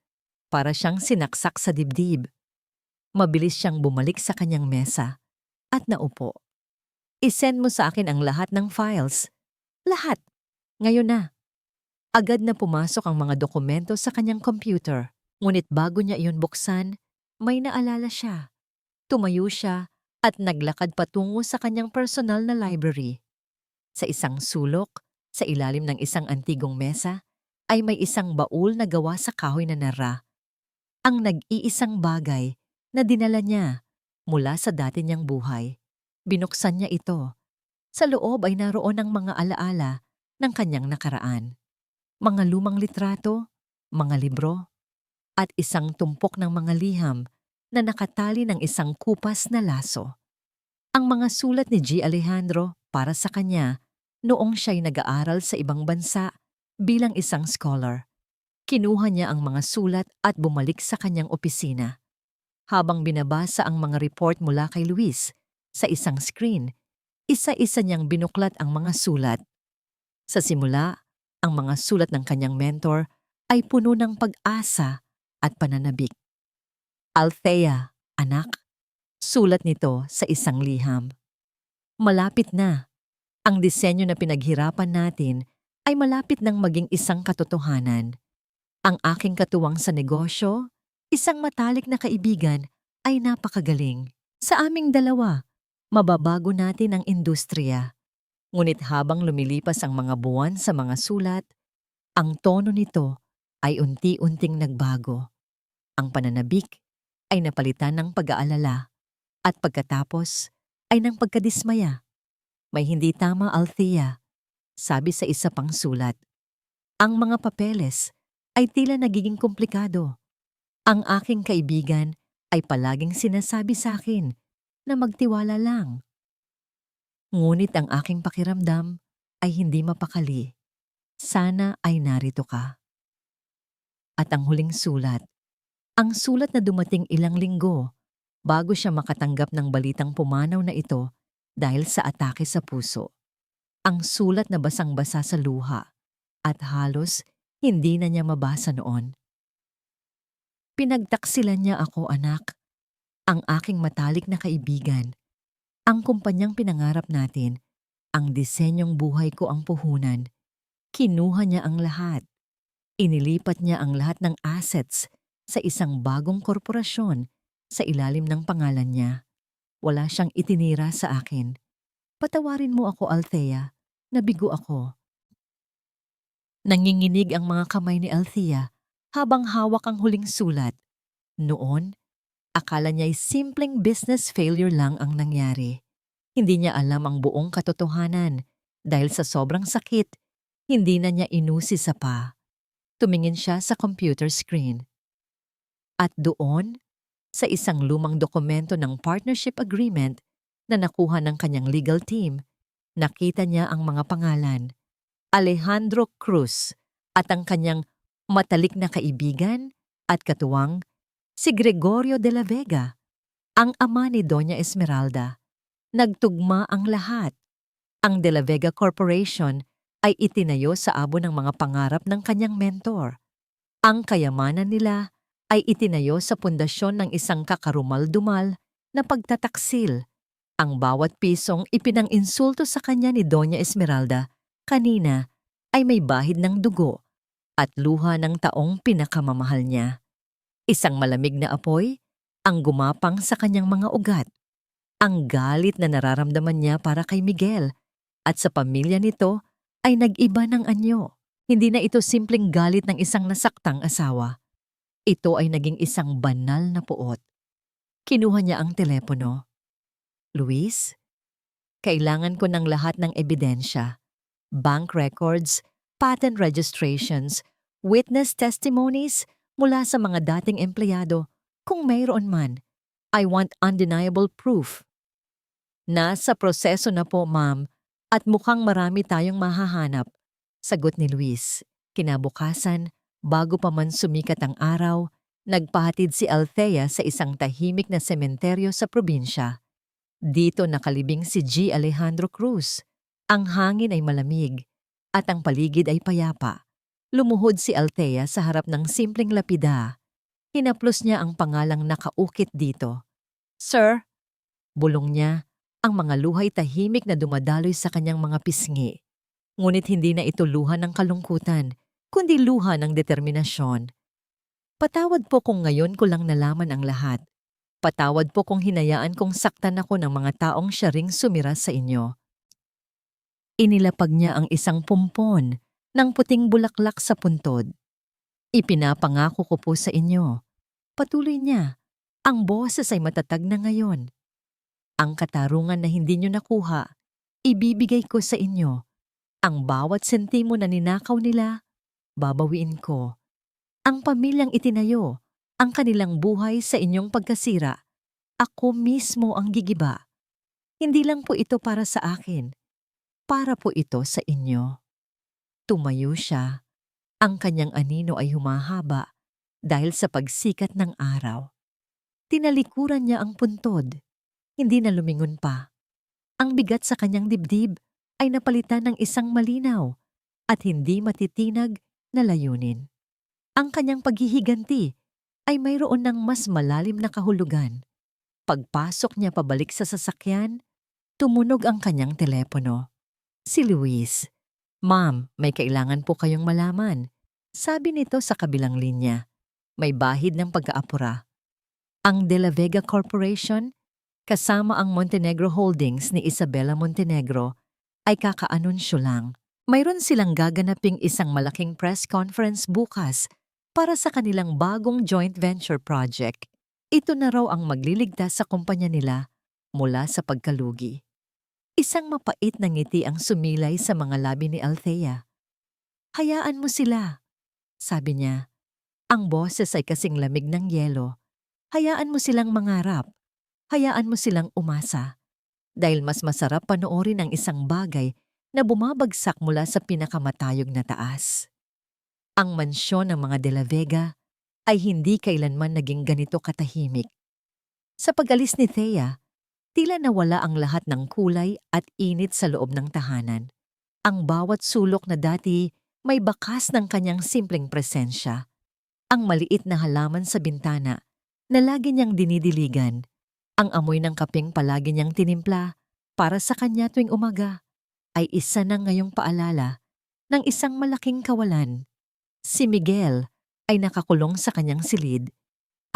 Para siyang sinaksak sa dibdib. Mabilis siyang bumalik sa kanyang mesa at naupo. I-send mo sa akin ang lahat ng files. Lahat. Ngayon na. Agad na pumasok ang mga dokumento sa kanyang computer. Ngunit bago niya iyon buksan, may naalala siya. Tumayo siya at naglakad patungo sa kanyang personal na library. Sa isang sulok, sa ilalim ng isang antigong mesa, ay may isang baul na gawa sa kahoy na nara. Ang nag-iisang bagay na dinala niya mula sa dati niyang buhay. Binuksan niya ito. Sa loob ay naroon ang mga alaala ng kanyang nakaraan. Mga lumang litrato, mga libro, at isang tumpok ng mga liham na nakatali ng isang kupas na laso. Ang mga sulat ni G. Alejandro para sa kanya noong siya'y nag-aaral sa ibang bansa bilang isang scholar. Kinuha niya ang mga sulat at bumalik sa kanyang opisina. Habang binabasa ang mga report mula kay Luis sa isang screen, isa-isa niyang binuklat ang mga sulat. Sa simula, ang mga sulat ng kanyang mentor ay puno ng pag-asa at pananabik. Althea, anak, Sulat nito sa isang liham. Malapit na. Ang disenyo na pinaghirapan natin ay malapit nang maging isang katotohanan. Ang aking katuwang sa negosyo, isang matalik na kaibigan, ay napakagaling. Sa aming dalawa, mababago natin ang industriya. Ngunit habang lumilipas ang mga buwan sa mga sulat, ang tono nito ay unti-unting nagbago. Ang pananabik ay napalitan ng pag-aalala at pagkatapos ay ng pagkadismaya. May hindi tama, Althea, sabi sa isa pang sulat. Ang mga papeles ay tila nagiging komplikado. Ang aking kaibigan ay palaging sinasabi sa akin na magtiwala lang. Ngunit ang aking pakiramdam ay hindi mapakali. Sana ay narito ka. At ang huling sulat, ang sulat na dumating ilang linggo bago siya makatanggap ng balitang pumanaw na ito dahil sa atake sa puso. Ang sulat na basang-basa sa luha at halos hindi na niya mabasa noon. Pinagtaksilan niya ako, anak, ang aking matalik na kaibigan, ang kumpanyang pinangarap natin, ang disenyong buhay ko ang puhunan. Kinuha niya ang lahat. Inilipat niya ang lahat ng assets sa isang bagong korporasyon sa ilalim ng pangalan niya. Wala siyang itinira sa akin. Patawarin mo ako, Althea, nabigo ako. Nanginginig ang mga kamay ni Althea habang hawak ang huling sulat. Noon, akala niya'y simpleng business failure lang ang nangyari. Hindi niya alam ang buong katotohanan dahil sa sobrang sakit, hindi na niya inusi sa pa. Tumingin siya sa computer screen. At doon, sa isang lumang dokumento ng partnership agreement na nakuha ng kanyang legal team, nakita niya ang mga pangalan. Alejandro Cruz at ang kanyang matalik na kaibigan at katuwang si Gregorio de la Vega, ang ama ni Doña Esmeralda. Nagtugma ang lahat. Ang De La Vega Corporation ay itinayo sa abo ng mga pangarap ng kanyang mentor. Ang kayamanan nila ay itinayo sa pundasyon ng isang kakarumal-dumal na pagtataksil. Ang bawat pisong ipinang-insulto sa kanya ni Doña Esmeralda kanina ay may bahid ng dugo at luha ng taong pinakamamahal niya. Isang malamig na apoy ang gumapang sa kanyang mga ugat. Ang galit na nararamdaman niya para kay Miguel at sa pamilya nito ay nag-iba ng anyo. Hindi na ito simpleng galit ng isang nasaktang asawa. Ito ay naging isang banal na puot. Kinuha niya ang telepono. Luis, kailangan ko ng lahat ng ebidensya. Bank records, patent registrations, witness testimonies mula sa mga dating empleyado, kung mayroon man. I want undeniable proof. Nasa proseso na po, ma'am, at mukhang marami tayong mahahanap, sagot ni Luis. Kinabukasan, bago pa man sumikat ang araw, nagpahatid si Althea sa isang tahimik na sementeryo sa probinsya. Dito nakalibing si G. Alejandro Cruz. Ang hangin ay malamig at ang paligid ay payapa. Lumuhod si Althea sa harap ng simpleng lapida. Hinaplos niya ang pangalang nakaukit dito. Sir, bulong niya, ang mga luhay tahimik na dumadaloy sa kanyang mga pisngi. Ngunit hindi na ito luha ng kalungkutan, kundi luha ng determinasyon. Patawad po kung ngayon ko lang nalaman ang lahat. Patawad po kung hinayaan kong saktan ako ng mga taong siya ring sumira sa inyo. Inilapag niya ang isang pumpon ng puting bulaklak sa puntod. Ipinapangako ko po sa inyo. Patuloy niya, ang boses ay matatag na ngayon. Ang katarungan na hindi niyo nakuha, ibibigay ko sa inyo. Ang bawat sentimo na ninakaw nila, babawiin ko. Ang pamilyang itinayo, ang kanilang buhay sa inyong pagkasira, ako mismo ang gigiba. Hindi lang po ito para sa akin, para po ito sa inyo. Tumayo siya. Ang kanyang anino ay humahaba dahil sa pagsikat ng araw. Tinalikuran niya ang puntod. Hindi na lumingon pa. Ang bigat sa kanyang dibdib ay napalitan ng isang malinaw at hindi matitinag na layunin. Ang kanyang paghihiganti ay mayroon ng mas malalim na kahulugan. Pagpasok niya pabalik sa sasakyan, tumunog ang kanyang telepono. Si Luis. "Ma'am, may kailangan po kayong malaman," sabi nito sa kabilang linya. May bahid ng pagkaapura. Ang De La Vega Corporation, kasama ang Montenegro Holdings ni Isabela Montenegro, ay kakaanunsyo lang. Mayroon silang gaganaping isang malaking press conference bukas para sa kanilang bagong joint venture project. Ito na raw ang magliligtas sa kumpanya nila mula sa pagkalugi. Isang mapait na ngiti ang sumilay sa mga labi ni Althea. "Hayaan mo sila," sabi niya. Ang boses ay kasing lamig ng yelo. Hayaan mo silang mangarap. Hayaan mo silang umasa. Dahil mas masarap panoorin ang isang bagay na bumabagsak mula sa pinakamatayog na taas. Ang mansyon ng mga De La Vega ay hindi kailanman naging ganito katahimik. Sa pag-alis ni Thea, tila nawala ang lahat ng kulay at init sa loob ng tahanan. Ang bawat sulok na dati may bakas ng kanyang simpleng presensya. Ang maliit na halaman sa bintana na lagi niyang dinidiligan, ang amoy ng kapeng palagi niyang tinimpla para sa kanya tuwing umaga, ay isa na ngayong paalala ng isang malaking kawalan. Si Miguel ay nakakulong sa kanyang silid,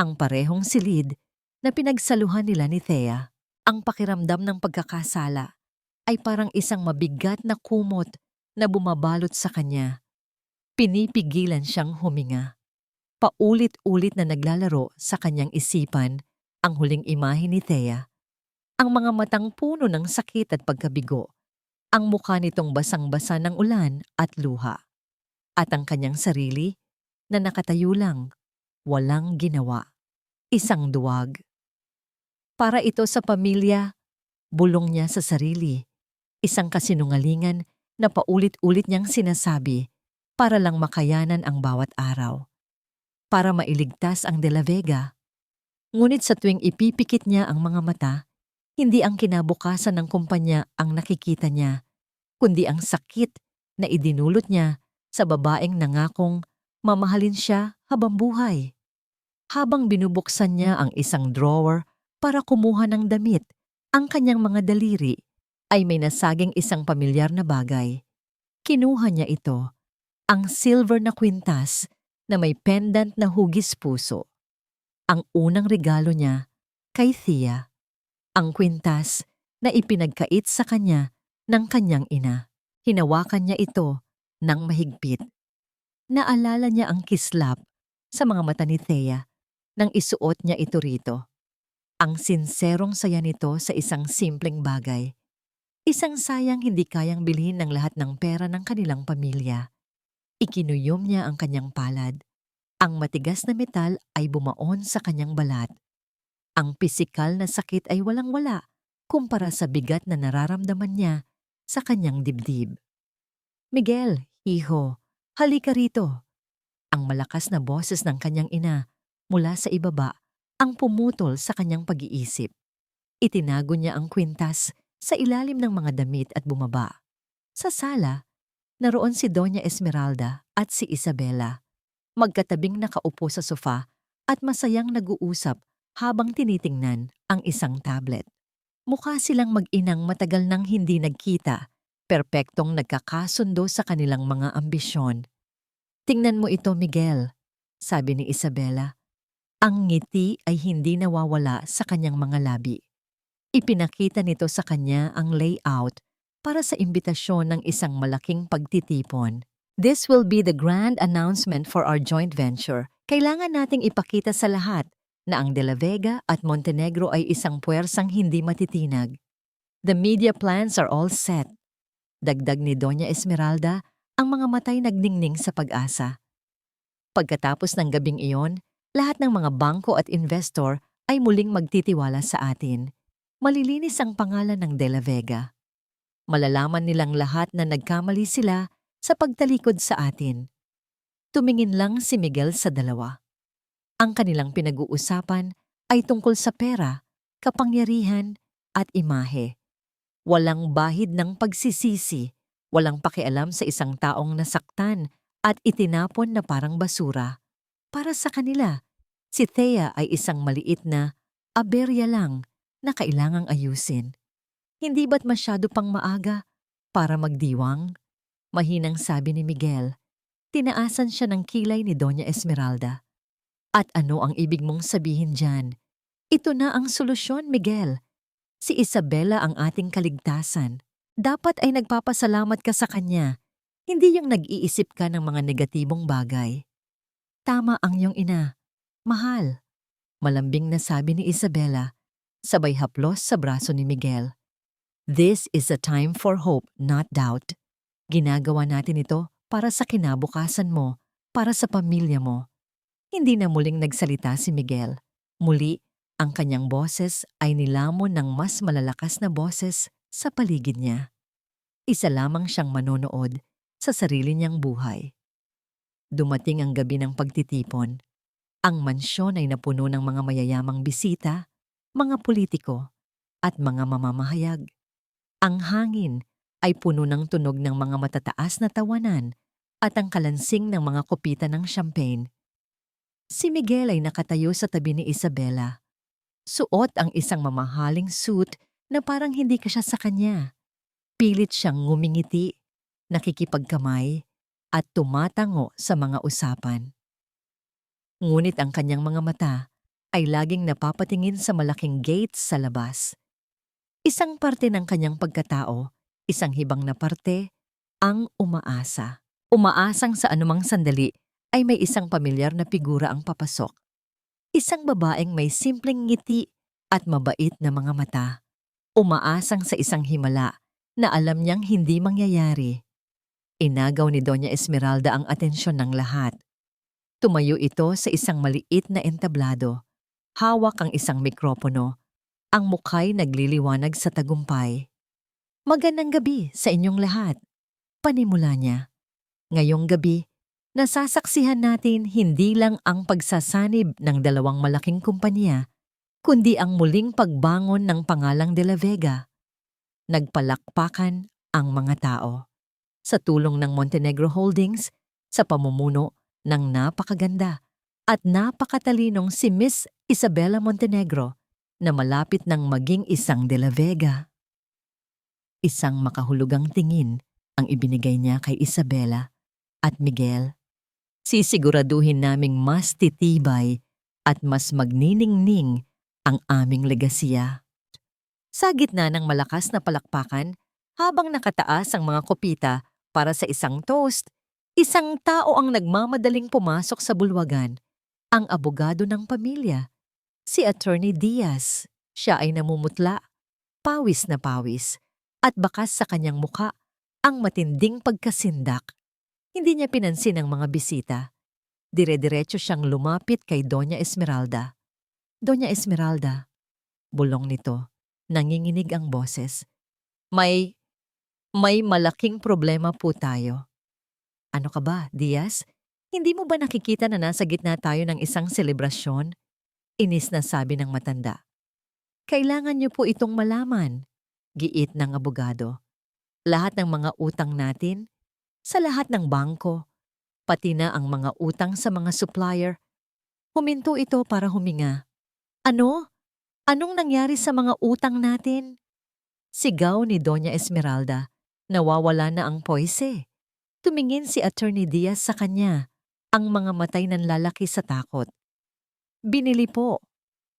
ang parehong silid na pinagsaluhan nila ni Thea. Ang pakiramdam ng pagkakasala ay parang isang mabigat na kumot na bumabalot sa kanya. Pinipigilan siyang huminga. Paulit-ulit na naglalaro sa kanyang isipan ang huling imahe ni Thea. Ang mga matang puno ng sakit at pagkabigo, ang mukha nitong basang-basa ng ulan at luha, at ang kanyang sarili na nakatayo lang, walang ginawa. Isang duwag. Para ito sa pamilya, bulong niya sa sarili. Isang kasinungalingan na paulit-ulit niyang sinasabi para lang makayanan ang bawat araw. Para mailigtas ang De La Vega. Ngunit sa tuwing ipipikit niya ang mga mata, hindi ang kinabukasan ng kumpanya ang nakikita niya, kundi ang sakit na idinulot niya sa babaeng nangakong mamahalin siya habang buhay. Habang binubuksan niya ang isang drawer para kumuha ng damit, ang kanyang mga daliri ay may nasaging isang pamilyar na bagay. Kinuha niya ito, ang silver na kwintas na may pendant na hugis puso. Ang unang regalo niya kay Thea, ang kwintas na ipinagkait sa kanya ng kanyang ina. Hinawakan niya ito ng mahigpit. Naalala niya ang kislap sa mga mata ni Thea nang isuot niya ito rito. Ang sinserong saya nito sa isang simpleng bagay. Isang sayang hindi kayang bilhin ng lahat ng pera ng kanilang pamilya. Ikinuyom niya ang kanyang palad. Ang matigas na metal ay bumaon sa kanyang balat. Ang pisikal na sakit ay walang-wala kumpara sa bigat na nararamdaman niya sa kanyang dibdib. "Miguel, hijo, halika rito." Ang malakas na boses ng kanyang ina mula sa ibaba ang pumutol sa kanyang pag-iisip. Itinago niya ang kwintas sa ilalim ng mga damit at bumaba. Sa sala, naroon si Doña Esmeralda at si Isabela. Magkatabing nakaupo sa sofa at masayang nag-uusap habang tinitingnan ang isang tablet. Mukha silang mag-inang matagal nang hindi nagkita, perpektong nagkakasundo sa kanilang mga ambisyon. "Tingnan mo ito, Miguel," sabi ni Isabela. Ang ngiti ay hindi nawawala sa kanyang mga labi. Ipinakita nito sa kanya ang layout para sa imbitasyon ng isang malaking pagtitipon. "This will be the grand announcement for our joint venture. Kailangan nating ipakita sa lahat na ang De La Vega at Montenegro ay isang puwersang hindi matitinag. The media plans are all set." Dagdag ni Doña Esmeralda, ang mga matay nagningning sa pag-asa. Pagkatapos ng gabing iyon, lahat ng mga bangko at investor ay muling magtitiwala sa atin. Malilinis ang pangalan ng De La Vega. Malalaman nilang lahat na nagkamali sila sa pagtalikod sa atin. Tumingin lang si Miguel sa dalawa. Ang kanilang pinag-uusapan ay tungkol sa pera, kapangyarihan at imahe. Walang bahid ng pagsisisi, walang pakialam sa isang taong nasaktan at itinapon na parang basura. Para sa kanila, si Thea ay isang maliit na Aberya lang na kailangang ayusin. Hindi ba't masyado pang maaga para magdiwang? Mahinang sabi ni Miguel. Tinaasan siya ng kilay ni Doña Esmeralda. At ano ang ibig mong sabihin dyan? Ito na ang solusyon, Miguel. Si Isabela ang ating kaligtasan. Dapat ay nagpapasalamat ka sa kanya, hindi yung nag-iisip ka ng mga negatibong bagay. Tama ang iyong ina. Mahal. Malambing na sabi ni Isabela, sabay haplos sa braso ni Miguel. This is a time for hope, not doubt. Ginagawa natin ito para sa kinabukasan mo, para sa pamilya mo. Hindi na muling nagsalita si Miguel. Muli, ang kanyang boses ay nilamon ng mas malalakas na boses sa paligid niya. Isa lamang siyang manonood sa sarili niyang buhay. Dumating ang gabi ng pagtitipon. Ang mansyon ay napuno ng mga mayayamang bisita, mga politiko, at mga mamamahayag. Ang hangin ay puno ng tunog ng mga matataas na tawanan at ang kalansing ng mga kopita ng champagne. Si Miguel ay nakatayo sa tabi ni Isabela. Suot ang isang mamahaling suit na parang hindi kasya sa kanya. Pilit siyang ngumingiti, nakikipagkamay, at tumatango sa mga usapan. Ngunit ang kanyang mga mata ay laging napapatingin sa malaking gates sa labas. Isang parte ng kanyang pagkatao, isang hibang na parte, ang umaasa. Umaasang sa anumang sandali ay may isang pamilyar na figura ang papasok. Isang babaeng may simpleng ngiti at mabait na mga mata. Umaasang sa isang himala na alam niyang hindi mangyayari. Inagaw ni Doña Esmeralda ang atensyon ng lahat. Tumayo ito sa isang maliit na entablado. Hawak ang isang mikropono. Ang mukha'y nagliliwanag sa tagumpay. Magandang gabi sa inyong lahat. Panimula niya. Ngayong gabi, nasasaksihan natin hindi lang ang pagsasanib ng dalawang malaking kumpanya, kundi ang muling pagbangon ng pangalang De La Vega. Nagpalakpakan ang mga tao. Sa tulong ng Montenegro Holdings, sa pamumuno ng napakaganda at napakatalinong si Miss Isabela Montenegro na malapit ng maging isang De La Vega. Isang makahulugang tingin ang ibinigay niya kay Isabela at Miguel. Sisiguraduhin naming mas titibay at mas magniningning ang aming legasiya. Sa gitna ng malakas na palakpakan, habang nakataas ang mga kopita para sa isang toast, isang tao ang nagmamadaling pumasok sa bulwagan, ang abogado ng pamilya, si Attorney Diaz. Siya ay namumutla, pawis na pawis, at bakas sa kanyang muka ang matinding pagkasindak. Hindi niya pinansin ang mga bisita. Dire-diretso siyang lumapit kay Doña Esmeralda. Doña Esmeralda, bulong nito, nanginginig ang boses. May malaking problema po tayo. Ano ka ba, Diaz? Hindi mo ba nakikita na nasa gitna tayo ng isang selebrasyon? Inis na sabi ng matanda. Kailangan niyo po itong malaman, giit ng abogado. Lahat ng mga utang natin, sa lahat ng bangko, pati na ang mga utang sa mga supplier, huminto ito para huminga. Ano? Anong nangyari sa mga utang natin? Sigaw ni Doña Esmeralda. Nawawala na ang poise. Tumingin si Attorney Diaz sa kanya, ang mga matay nanlalaki sa takot. Binili po.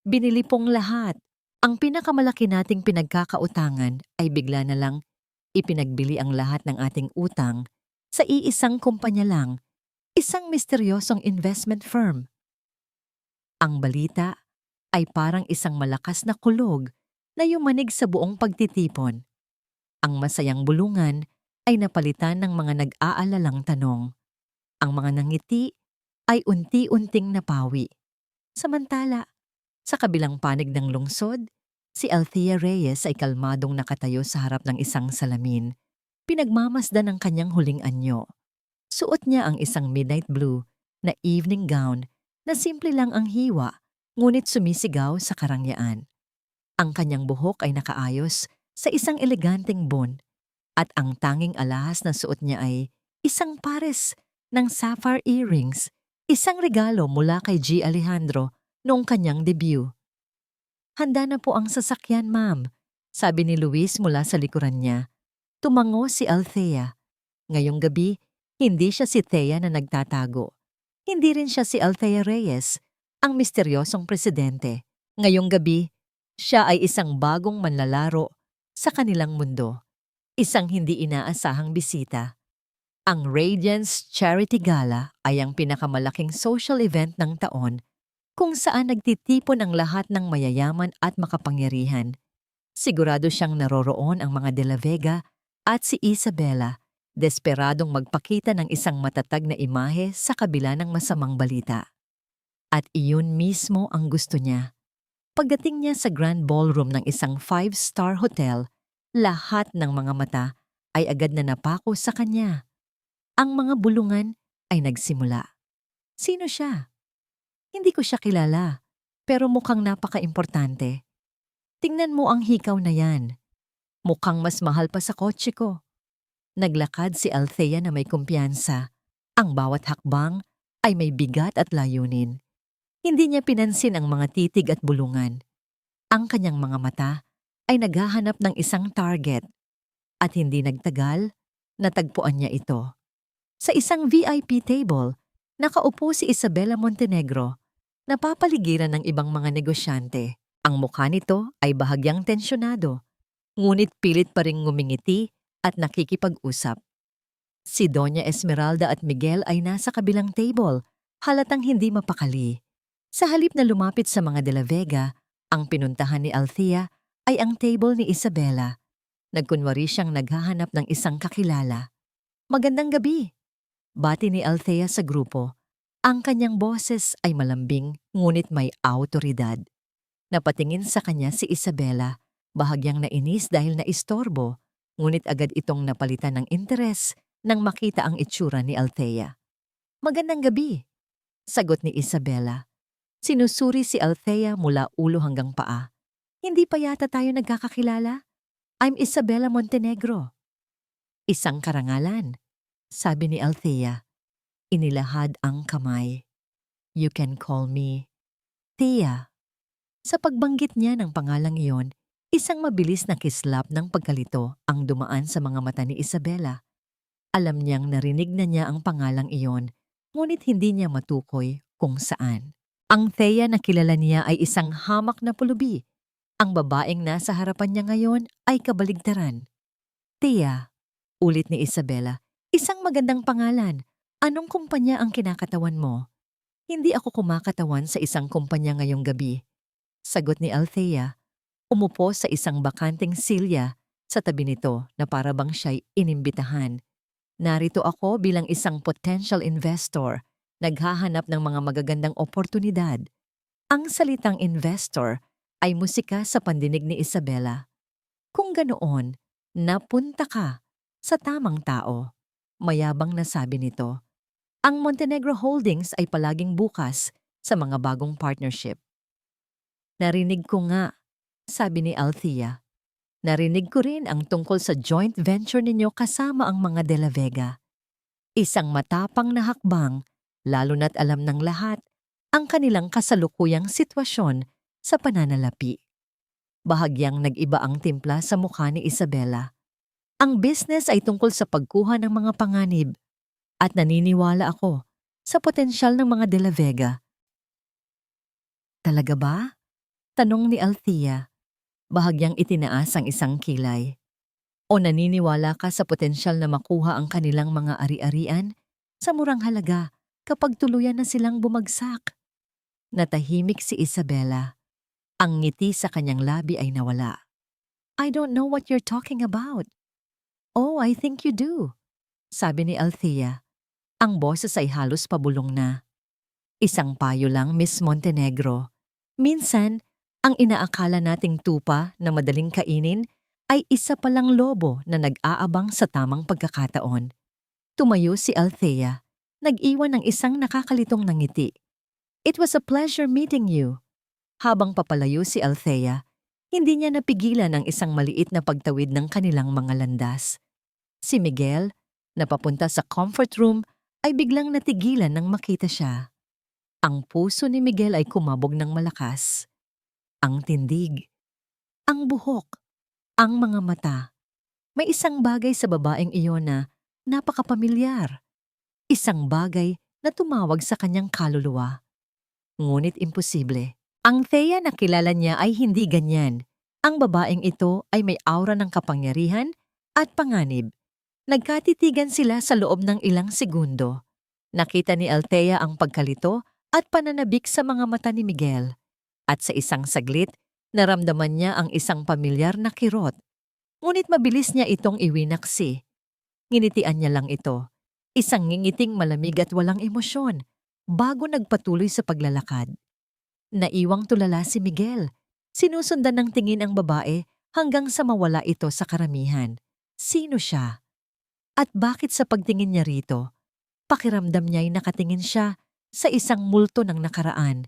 Binili pong lahat. Ang pinakamalaki nating pinagkakautangan ay bigla na lang ipinagbili ang lahat ng ating utang sa iisang kumpanya lang, isang misteryosong investment firm. Ang balita ay parang isang malakas na kulog na yumanig sa buong pagtitipon. Ang masayang bulungan ay napalitan ng mga nag-aalalang tanong. Ang mga nangiti ay unti-unting napawi. Samantala, sa kabilang panig ng lungsod, si Althea Reyes ay kalmadong nakatayo sa harap ng isang salamin. Pinagmamasdan ang kanyang huling anyo. Suot niya ang isang midnight blue na evening gown na simple lang ang hiwa, ngunit sumisigaw sa karangyaan. Ang kanyang buhok ay nakaayos sa isang eleganteng bun at ang tanging alahas na suot niya ay isang pares ng sapphire earrings, isang regalo mula kay G. Alejandro noong kanyang debut. Handa na po ang sasakyan, ma'am, sabi ni Luis mula sa likuran niya. Tumango si Althea. Ngayong gabi, hindi siya si Thea na nagtatago. Hindi rin siya si Althea Reyes, ang misteryosong presidente. Ngayong gabi, siya ay isang bagong manlalaro sa kanilang mundo. Isang hindi inaasahang bisita. Ang Radiance Charity Gala ay ang pinakamalaking social event ng taon kung saan nagtitipon ang lahat ng mayayaman at makapangyarihan. Sigurado siyang naroroon ang mga De La Vega at si Isabela, desperadong magpakita ng isang matatag na imahe sa kabila ng masamang balita. At iyon mismo ang gusto niya. Pagdating niya sa grand ballroom ng isang 5-star hotel, lahat ng mga mata ay agad na napako sa kanya. Ang mga bulungan ay nagsimula. Sino siya? Hindi ko siya kilala, pero mukhang napaka-importante. Tingnan mo ang hikaw na yan. Mukhang mas mahal pa sa kotse ko. Naglakad si Althea na may kumpiyansa. Ang bawat hakbang ay may bigat at layunin. Hindi niya pinansin ang mga titig at bulungan. Ang kanyang mga mata ay naghahanap ng isang target. At hindi nagtagal, natagpuan niya ito. Sa isang VIP table, nakaupo si Isabela Montenegro, napapaligiran ng ibang mga negosyante. Ang mukha nito ay bahagyang tensyonado, ngunit pilit pa ring ngumingiti at nakikipag-usap. Si Doña Esmeralda at Miguel ay nasa kabilang table, halatang hindi mapakali. Sa halip na lumapit sa mga De La Vega, ang pinuntahan ni Althea ay ang table ni Isabela. Nagkunwari siyang naghahanap ng isang kakilala. Magandang gabi! Bati ni Althea sa grupo. Ang kanyang boses ay malambing ngunit may awtoridad. Napatingin sa kanya si Isabela, bahagyang nainis dahil naistorbo, ngunit agad itong napalitan ng interes nang makita ang itsura ni Althea. Magandang gabi! Sagot ni Isabela. Sinusuri si Althea mula ulo hanggang paa. Hindi pa yata tayo nagkakakilala? I'm Isabela Montenegro. Isang karangalan, sabi ni Althea. Inilahad ang kamay. You can call me Thea. Sa pagbanggit niya ng pangalang iyon, isang mabilis na kislap ng pagkalito ang dumaan sa mga mata ni Isabela. Alam niyang narinig na niya ang pangalang iyon, ngunit hindi niya matukoy kung saan. Ang Thea na kilala niya ay isang hamak na pulubi. Ang babaeng nasa harapan niya ngayon ay kabaligtaran. Thea, ulit ni Isabela, isang magandang pangalan. Anong kumpanya ang kinakatawan mo? Hindi ako kumakatawan sa isang kumpanya ngayong gabi. Sagot ni Althea. Umupo sa isang bakanting silya sa tabi nito na para bang siya'y inimbitahan. Narito ako bilang isang potential investor, naghahanap ng mga magagandang oportunidad. Ang salitang investor ay musika sa pandinig ni Isabela. Kung ganoon, napunta ka sa tamang tao. Mayabang na sabi nito. Ang Montenegro Holdings ay palaging bukas sa mga bagong partnership. Narinig ko nga, sabi ni Althea. Narinig ko rin ang tungkol sa joint venture ninyo kasama ang mga De La Vega. Isang matapang na hakbang, lalo na't alam ng lahat ang kanilang kasalukuyang sitwasyon sa pananalapi. Bahagyang nag-iba ang timpla sa mukha ni Isabela. Ang business ay tungkol sa pagkuha ng mga panganib at naniniwala ako sa potensyal ng mga De La Vega. Talaga ba? Tanong ni Althea. Bahagyang itinaas ang isang kilay. O naniniwala ka sa potensyal na makuha ang kanilang mga ari-arian sa murang halaga kapag tuluyan na silang bumagsak? Natahimik si Isabela. Ang ngiti sa kanyang labi ay nawala. I don't know what you're talking about. Oh, I think you do, sabi ni Althea. Ang boses ay halos pabulong na. Isang payo lang, Miss Montenegro. Minsan, ang inaakala nating tupa na madaling kainin ay isa palang lobo na nag-aabang sa tamang pagkakataon. Tumayo si Althea, nag-iwan ng isang nakakalitong na ngiti. It was a pleasure meeting you. Habang papalayo si Althea, hindi niya napigilan ang isang maliit na pagtawid ng kanilang mga landas. Si Miguel, na papunta sa comfort room, ay biglang natigilan nang makita siya. Ang puso ni Miguel ay kumabog ng malakas. ang tindig, ang buhok, ang mga mata. May isang bagay sa babaeng iyon na napakapamilyar. Isang bagay na tumawag sa kanyang kaluluwa. Ngunit imposible. Ang Thea na kilala niya ay hindi ganyan. Ang babaeng ito ay may aura ng kapangyarihan at panganib. Nagkatitigan sila sa loob ng ilang segundo. Nakita ni Althea ang pagkalito at pananabik sa mga mata ni Miguel. At sa isang saglit, naramdaman niya ang isang pamilyar na kirot. Ngunit mabilis niya itong iwinaksi. Nginitian niya lang ito. Isang ngingiting malamig at walang emosyon bago nagpatuloy sa paglalakad. Naiwang tulala si Miguel. Sinusundan ng tingin ang babae hanggang sa mawala ito sa karamihan. Sino siya? At bakit sa pagtingin niya rito, pakiramdam niya'y nakatingin siya sa isang multo ng nakaraan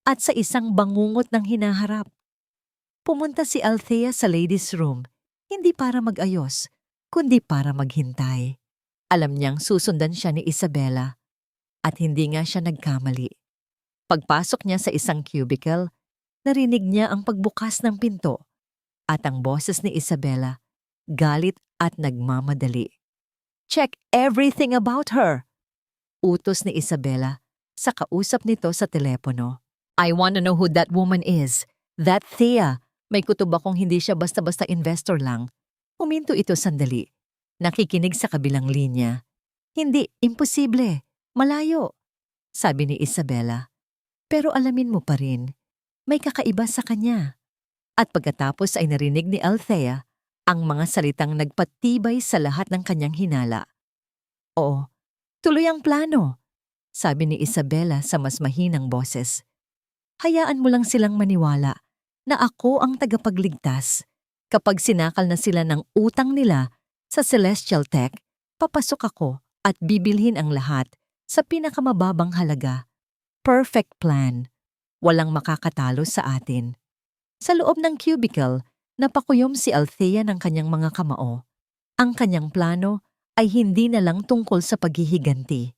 at sa isang bangungot ng hinaharap. Pumunta si Althea sa ladies' room, hindi para mag-ayos, kundi para maghintay. Alam niyang susundan siya ni Isabela at hindi nga siya nagkamali. Pagpasok niya sa isang cubicle, narinig niya ang pagbukas ng pinto at ang boses ni Isabela, galit at nagmamadali. Check everything about her! Utos ni Isabela sa kausap nito sa telepono. I want to know who that woman is. That Thea. May kutob akong hindi siya basta-basta investor lang. Huminto ito sandali. Nakikinig sa kabilang linya. Hindi, imposible. Malayo. Sabi ni Isabela. Pero alamin mo pa rin, may kakaiba sa kanya. At pagkatapos ay narinig ni Althea ang mga salitang nagpatibay sa lahat ng kanyang hinala. Oo, tuloy ang plano, sabi ni Isabela sa mas mahinang boses. Hayaan mo lang silang maniwala na ako ang tagapagligtas. Kapag sinakal na sila ng utang nila sa Celestial Tech, papasok ako at bibilhin ang lahat sa pinakamababang halaga. Perfect plan. Walang makakatalo sa atin. Sa loob ng cubicle, napakuyom si Althea ng kanyang mga kamao. Ang kanyang plano ay hindi na lang tungkol sa paghihiganti.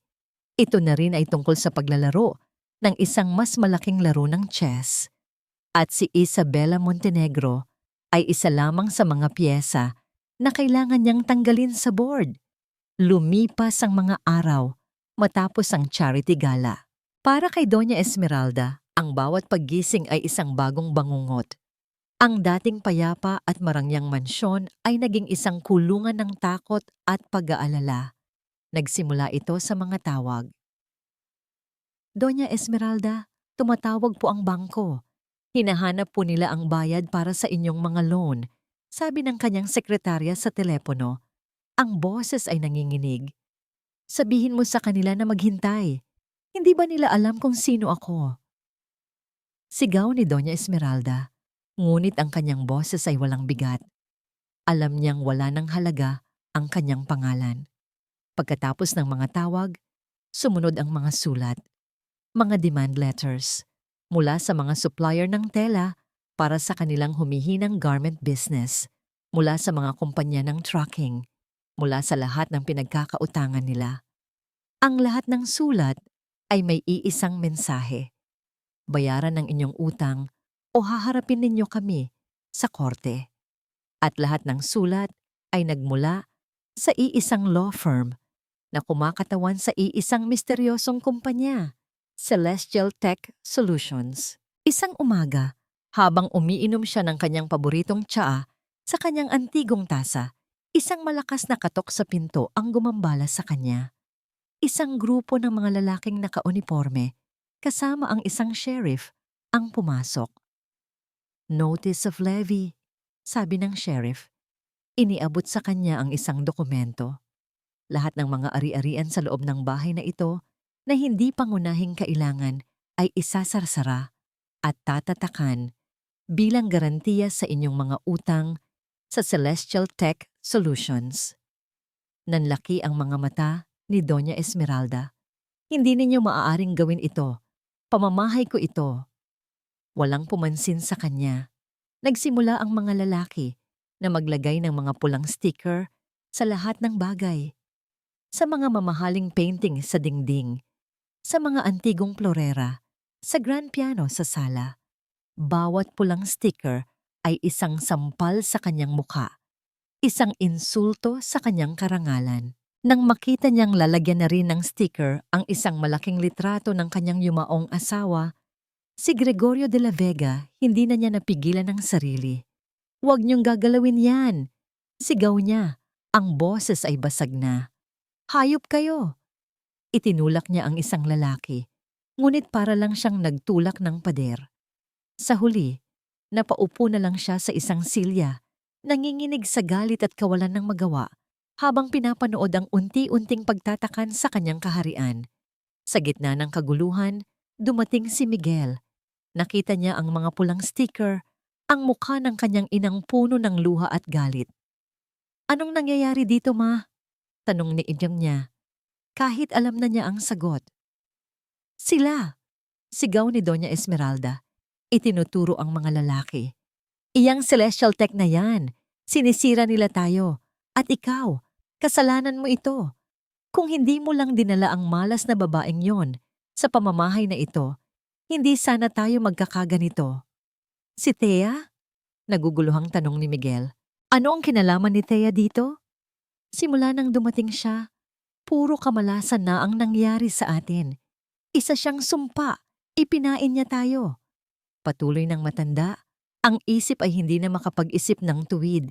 Ito na rin ay tungkol sa paglalaro ng isang mas malaking laro ng chess. At si Isabela Montenegro ay isa lamang sa mga piyesa na kailangan niyang tanggalin sa board. Lumipas ang mga araw matapos ang charity gala. Para kay Doña Esmeralda, ang bawat paggising ay isang bagong bangungot. Ang dating payapa at marangyang mansyon ay naging isang kulungan ng takot at pag-aalala. Nagsimula ito sa mga tawag. Doña Esmeralda, tumatawag po ang bangko. Hinahanap po nila ang bayad para sa inyong mga loan, sabi ng kanyang sekretarya sa telepono. Ang boses ay nanginginig. Sabihin mo sa kanila na maghintay. Hindi ba nila alam kung sino ako? Sigaw ni Doña Esmeralda, ngunit ang kanyang boses ay walang bigat. Alam niyang wala ng halaga ang kanyang pangalan. Pagkatapos ng mga tawag, sumunod ang mga sulat, mga demand letters, mula sa mga supplier ng tela para sa kanilang humihinang garment business, mula sa mga kumpanya ng trucking, mula sa lahat ng pinagkakautangan nila. Ang lahat ng sulat ay may iisang mensahe. Bayaran ng inyong utang o haharapin ninyo kami sa korte. At lahat ng sulat ay nagmula sa iisang law firm na kumakatawan sa iisang misteryosong kumpanya, Celestial Tech Solutions. Isang umaga, habang umiinom siya ng kanyang paboritong tsaa sa kanyang antigong tasa, isang malakas na katok sa pinto ang gumambala sa kanya. Isang grupo ng mga lalaking nakauniforme, kasama ang isang sheriff, ang pumasok. Notice of levy, sabi ng sheriff. Iniabot sa kanya ang isang dokumento. Lahat ng mga ari-arian sa loob ng bahay na ito na hindi pangunahing kailangan ay isasarsara at tatatakan bilang garantiya sa inyong mga utang sa Celestial Tech Solutions. Nanlaki ang mga mata ni Doña Esmeralda. Hindi ninyo maaaring gawin ito. Pamamahay ko ito. Walang pumansin sa kanya. Nagsimula ang mga lalaki na maglagay ng mga pulang sticker sa lahat ng bagay. Sa mga mamahaling painting sa dingding, sa mga antigong florera, sa grand piano sa sala. Bawat pulang sticker ay isang sampal sa kanyang mukha, isang insulto sa kanyang karangalan. Nang makita niyang lalagyan na rin ng sticker ang isang malaking litrato ng kanyang yumaong asawa, si Gregorio de la Vega hindi na niya napigilan ang sarili. "Huwag niyong gagalawin yan!" Sigaw niya. Ang boses ay basag na. "Hayop kayo!" Itinulak niya ang isang lalaki, ngunit para lang siyang nagtulak ng pader. Sa huli, napaupo na lang siya sa isang silya, nanginginig sa galit at kawalan ng magawa habang pinapanood ang unti-unting pagtatakan sa kanyang kaharian. Sa gitna ng kaguluhan, dumating si Miguel. Nakita niya ang mga pulang sticker, ang mukha ng kanyang inang puno ng luha at galit. "Anong nangyayari dito, ma?" tanong ni Inyong niya, kahit alam na niya ang sagot. "Sila!" sigaw ni Doña Esmeralda. Itinuturo ang mga lalaki. "Iyang celestial tech na yan. Sinisira nila tayo. At ikaw, kasalanan mo ito. Kung hindi mo lang dinala ang malas na babaeng yon sa pamamahay na ito, hindi sana tayo magkakaganito." "Si Thea?" naguguluhang tanong ni Miguel. "Ano ang kinalaman ni Thea dito?" "Simula nang dumating siya, puro kamalasan na ang nangyari sa atin. Isa siyang sumpa, ipinain niya tayo." Patuloy ng matanda, ang isip ay hindi na makapag-isip ng tuwid.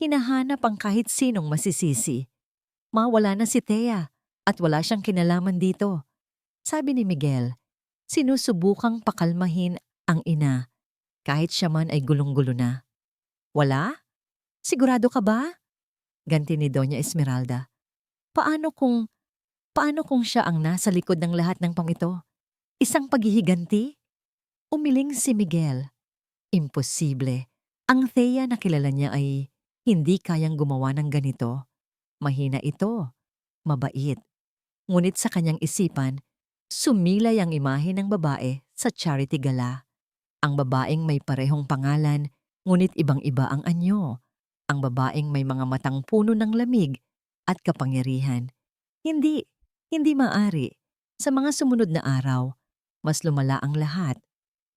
Hinahanap ang kahit sinong masisisi. "Mawala na si Thea at wala siyang kinalaman dito," sabi ni Miguel. Sinusubukang pakalmahin ang ina, kahit siya man ay gulong-gulo na. "Wala? Sigurado ka ba?" ganti ni Doña Esmeralda. Paano kung siya ang nasa likod ng lahat ng pamito? Isang paghihiganti?" Umiling si Miguel. Imposible. Ang Thea na kilala niya ay hindi kayang gumawa ng ganito. Mahina ito, mabait. Ngunit sa kanyang isipan, sumilay ang imahe ng babae sa charity gala. Ang babaeng may parehong pangalan, ngunit ibang-iba ang anyo. Ang babaeng may mga matang puno ng lamig at kapangyarihan. Hindi maari. Sa mga sumunod na araw, mas lumala ang lahat.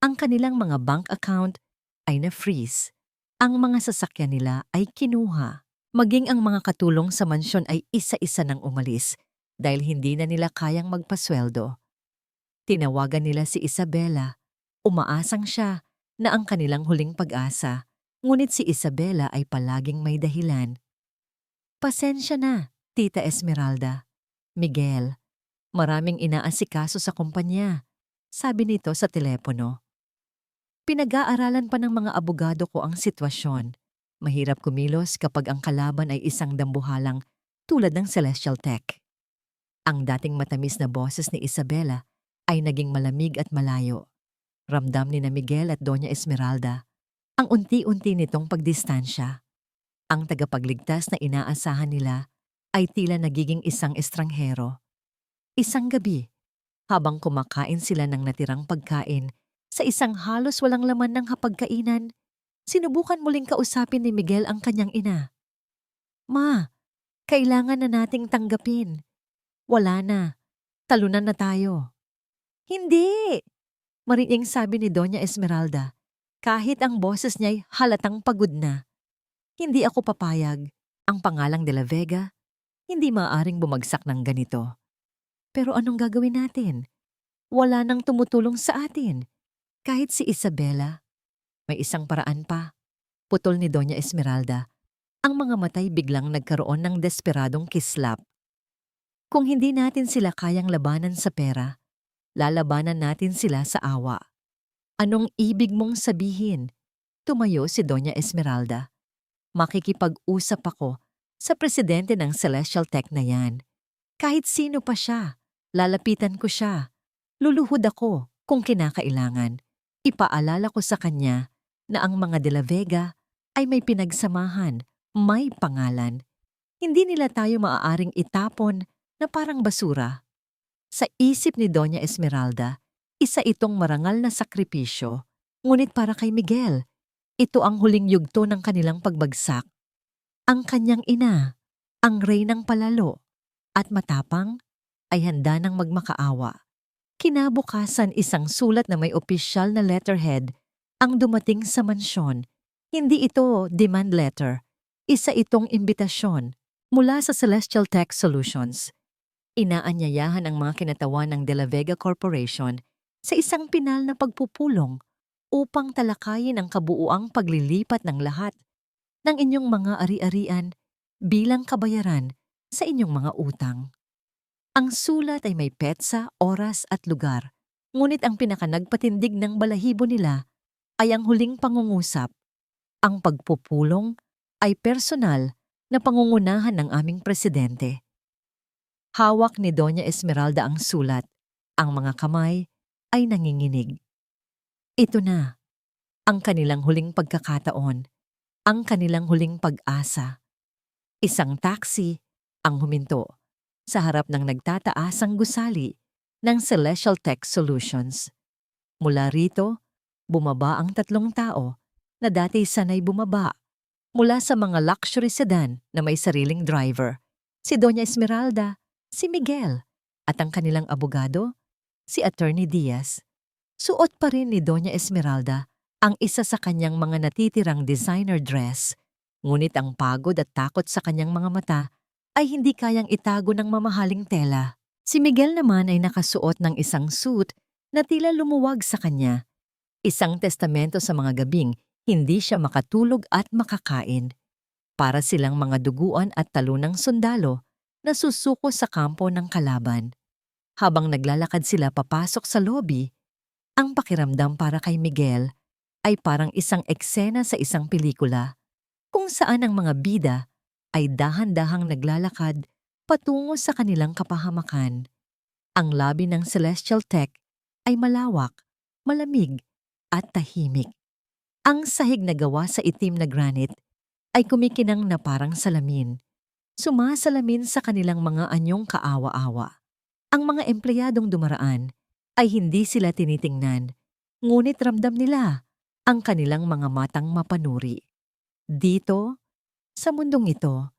Ang kanilang mga bank account ay na-freeze. Ang mga sasakyan nila ay kinuha. Maging ang mga katulong sa mansyon ay isa-isa nang umalis dahil hindi na nila kayang magpasweldo. Tinawagan nila si Isabela. Umaasang siya na ang kanilang huling pag-asa. Ngunit si Isabela ay palaging may dahilan. "Pasensya na, Tita Esmeralda. Miguel, maraming inaasikaso sa kumpanya," sabi nito sa telepono. "Pinag-aaralan pa ng mga abogado ko ang sitwasyon. Mahirap kumilos kapag ang kalaban ay isang dambuhalang tulad ng Celestial Tech." Ang dating matamis na boses ni Isabela ay naging malamig at malayo. Ramdam ni na Miguel at Doña Esmeralda ang unti-unti nitong pagdistansya. Ang tagapagligtas na inaasahan nila ay tila nagiging isang estranghero. Isang gabi, habang kumakain sila ng natirang pagkain sa isang halos walang laman ng hapagkainan, sinubukan muling kausapin ni Miguel ang kanyang ina. "Ma, kailangan na nating tanggapin. Wala na. Talunan na tayo." "Hindi!" mariing sabi ni Doña Esmeralda, kahit ang boses niya'y halatang pagod na. "Hindi ako papayag. Ang pangalang de la Vega, hindi maaaring bumagsak ng ganito. Pero anong gagawin natin? Wala nang tumutulong sa atin. Kahit si Isabela." "May isang paraan pa," putol ni Doña Esmeralda. Ang mga matay biglang nagkaroon ng desperadong kislap. "Kung hindi natin sila kayang labanan sa pera, lalabanan natin sila sa awa." "Anong ibig mong sabihin?" Tumayo si Doña Esmeralda. "Makikipag-usap ako sa presidente ng Celestial Tech na yan. Kahit sino pa siya, lalapitan ko siya. Luluhod ako kung kinakailangan. Ipaalala ko sa kanya na ang mga de la Vega ay may pinagsamahan, may pangalan. Hindi nila tayo maaaring itapon na parang basura." Sa isip ni Doña Esmeralda, isa itong marangal na sakripisyo. Ngunit para kay Miguel, ito ang huling yugto ng kanilang pagbagsak. Ang kanyang ina, ang reynang palalo at matapang, ay handa nang magmakaawa. Kinabukasan, isang sulat na may opisyal na letterhead ang dumating sa mansyon. Hindi ito demand letter. Isa itong imbitasyon mula sa Celestial Tech Solutions. Inaanyayahan ang mga kinatawan ng De La Vega Corporation sa isang pinal na pagpupulong upang talakayin ang kabuuang paglilipat ng lahat ng inyong mga ari-arian bilang kabayaran sa inyong mga utang. Ang sulat ay may petsa, oras at lugar, ngunit ang pinakanagpatindig ng balahibo nila ay ang huling pangungusap. Ang pagpupulong ay personal na pangungunahan ng aming presidente. Hawak ni Doña Esmeralda ang sulat. Ang mga kamay ay nanginginig. Ito na, ang kanilang huling pagkakataon, ang kanilang huling pag-asa. Isang taxi ang huminto sa harap ng nagtataasang gusali ng Celestial Tech Solutions. Mula rito, bumaba ang 3 tao na dati sanay bumaba mula sa mga luxury sedan na may sariling driver. Si Doña Esmeralda, si Miguel, at ang kanilang abogado, si Attorney Diaz. Suot pa rin ni Doña Esmeralda ang isa sa kanyang mga natitirang designer dress, ngunit ang pagod at takot sa kanyang mga mata ay hindi kayang itago ng mamahaling tela. Si Miguel naman ay nakasuot ng isang suit na tila lumuwag sa kanya. Isang testamento sa mga gabing hindi siya makatulog at makakain. Para silang mga duguan at talunang sundalo na susuko sa kampo ng kalaban. Habang naglalakad sila papasok sa lobby, ang pakiramdam para kay Miguel ay parang isang eksena sa isang pelikula kung saan ang mga bida ay dahan-dahang naglalakad patungo sa kanilang kapahamakan. Ang labi ng Celestial Tech ay malawak, malamig at tahimik. Ang sahig na gawa sa itim na granite ay kumikinang na parang salamin. Sumasalamin sa kanilang mga anyong kaawa-awa. Ang mga empleyadong dumaraan ay hindi sila tinitingnan, ngunit ramdam nila ang kanilang mga matang mapanuri. Dito, sa mundong ito,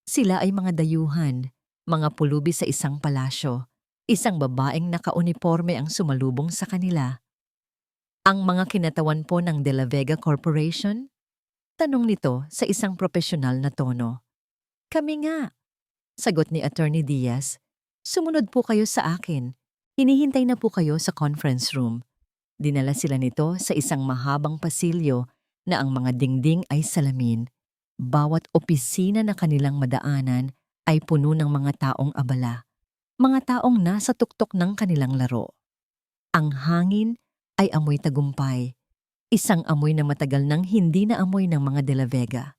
sila ay mga dayuhan, mga pulubi sa isang palasyo, isang babaeng nakauniporme ang sumalubong sa kanila. Ang mga kinatawan po ng De La Vega Corporation? Tanong nito sa isang profesional na tono. Kami nga, sagot ni Attorney Diaz. Sumunod po kayo sa akin. Hinihintay na po kayo sa conference room. Dinala sila nito sa isang mahabang pasilyo na ang mga dingding ay salamin. Bawat opisina na kanilang madaanan ay puno ng mga taong abala. Mga taong nasa tuktok ng kanilang laro. Ang hangin ay amoy tagumpay. Isang amoy na matagal nang hindi na amoy ng mga De La Vega.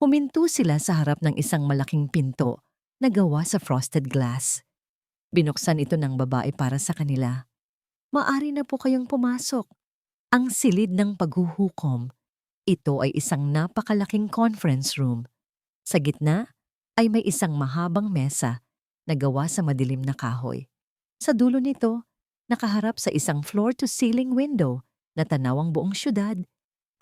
Huminto sila sa harap ng isang malaking pinto na gawa sa frosted glass. Binuksan ito ng babae para sa kanila. Maari na po kayong pumasok. Ang silid ng paghuhukom. Ito ay isang napakalaking conference room. Sa gitna ay may isang mahabang mesa na gawa sa madilim na kahoy. Sa dulo nito, nakaharap sa isang floor-to-ceiling window na tanaw ang buong syudad,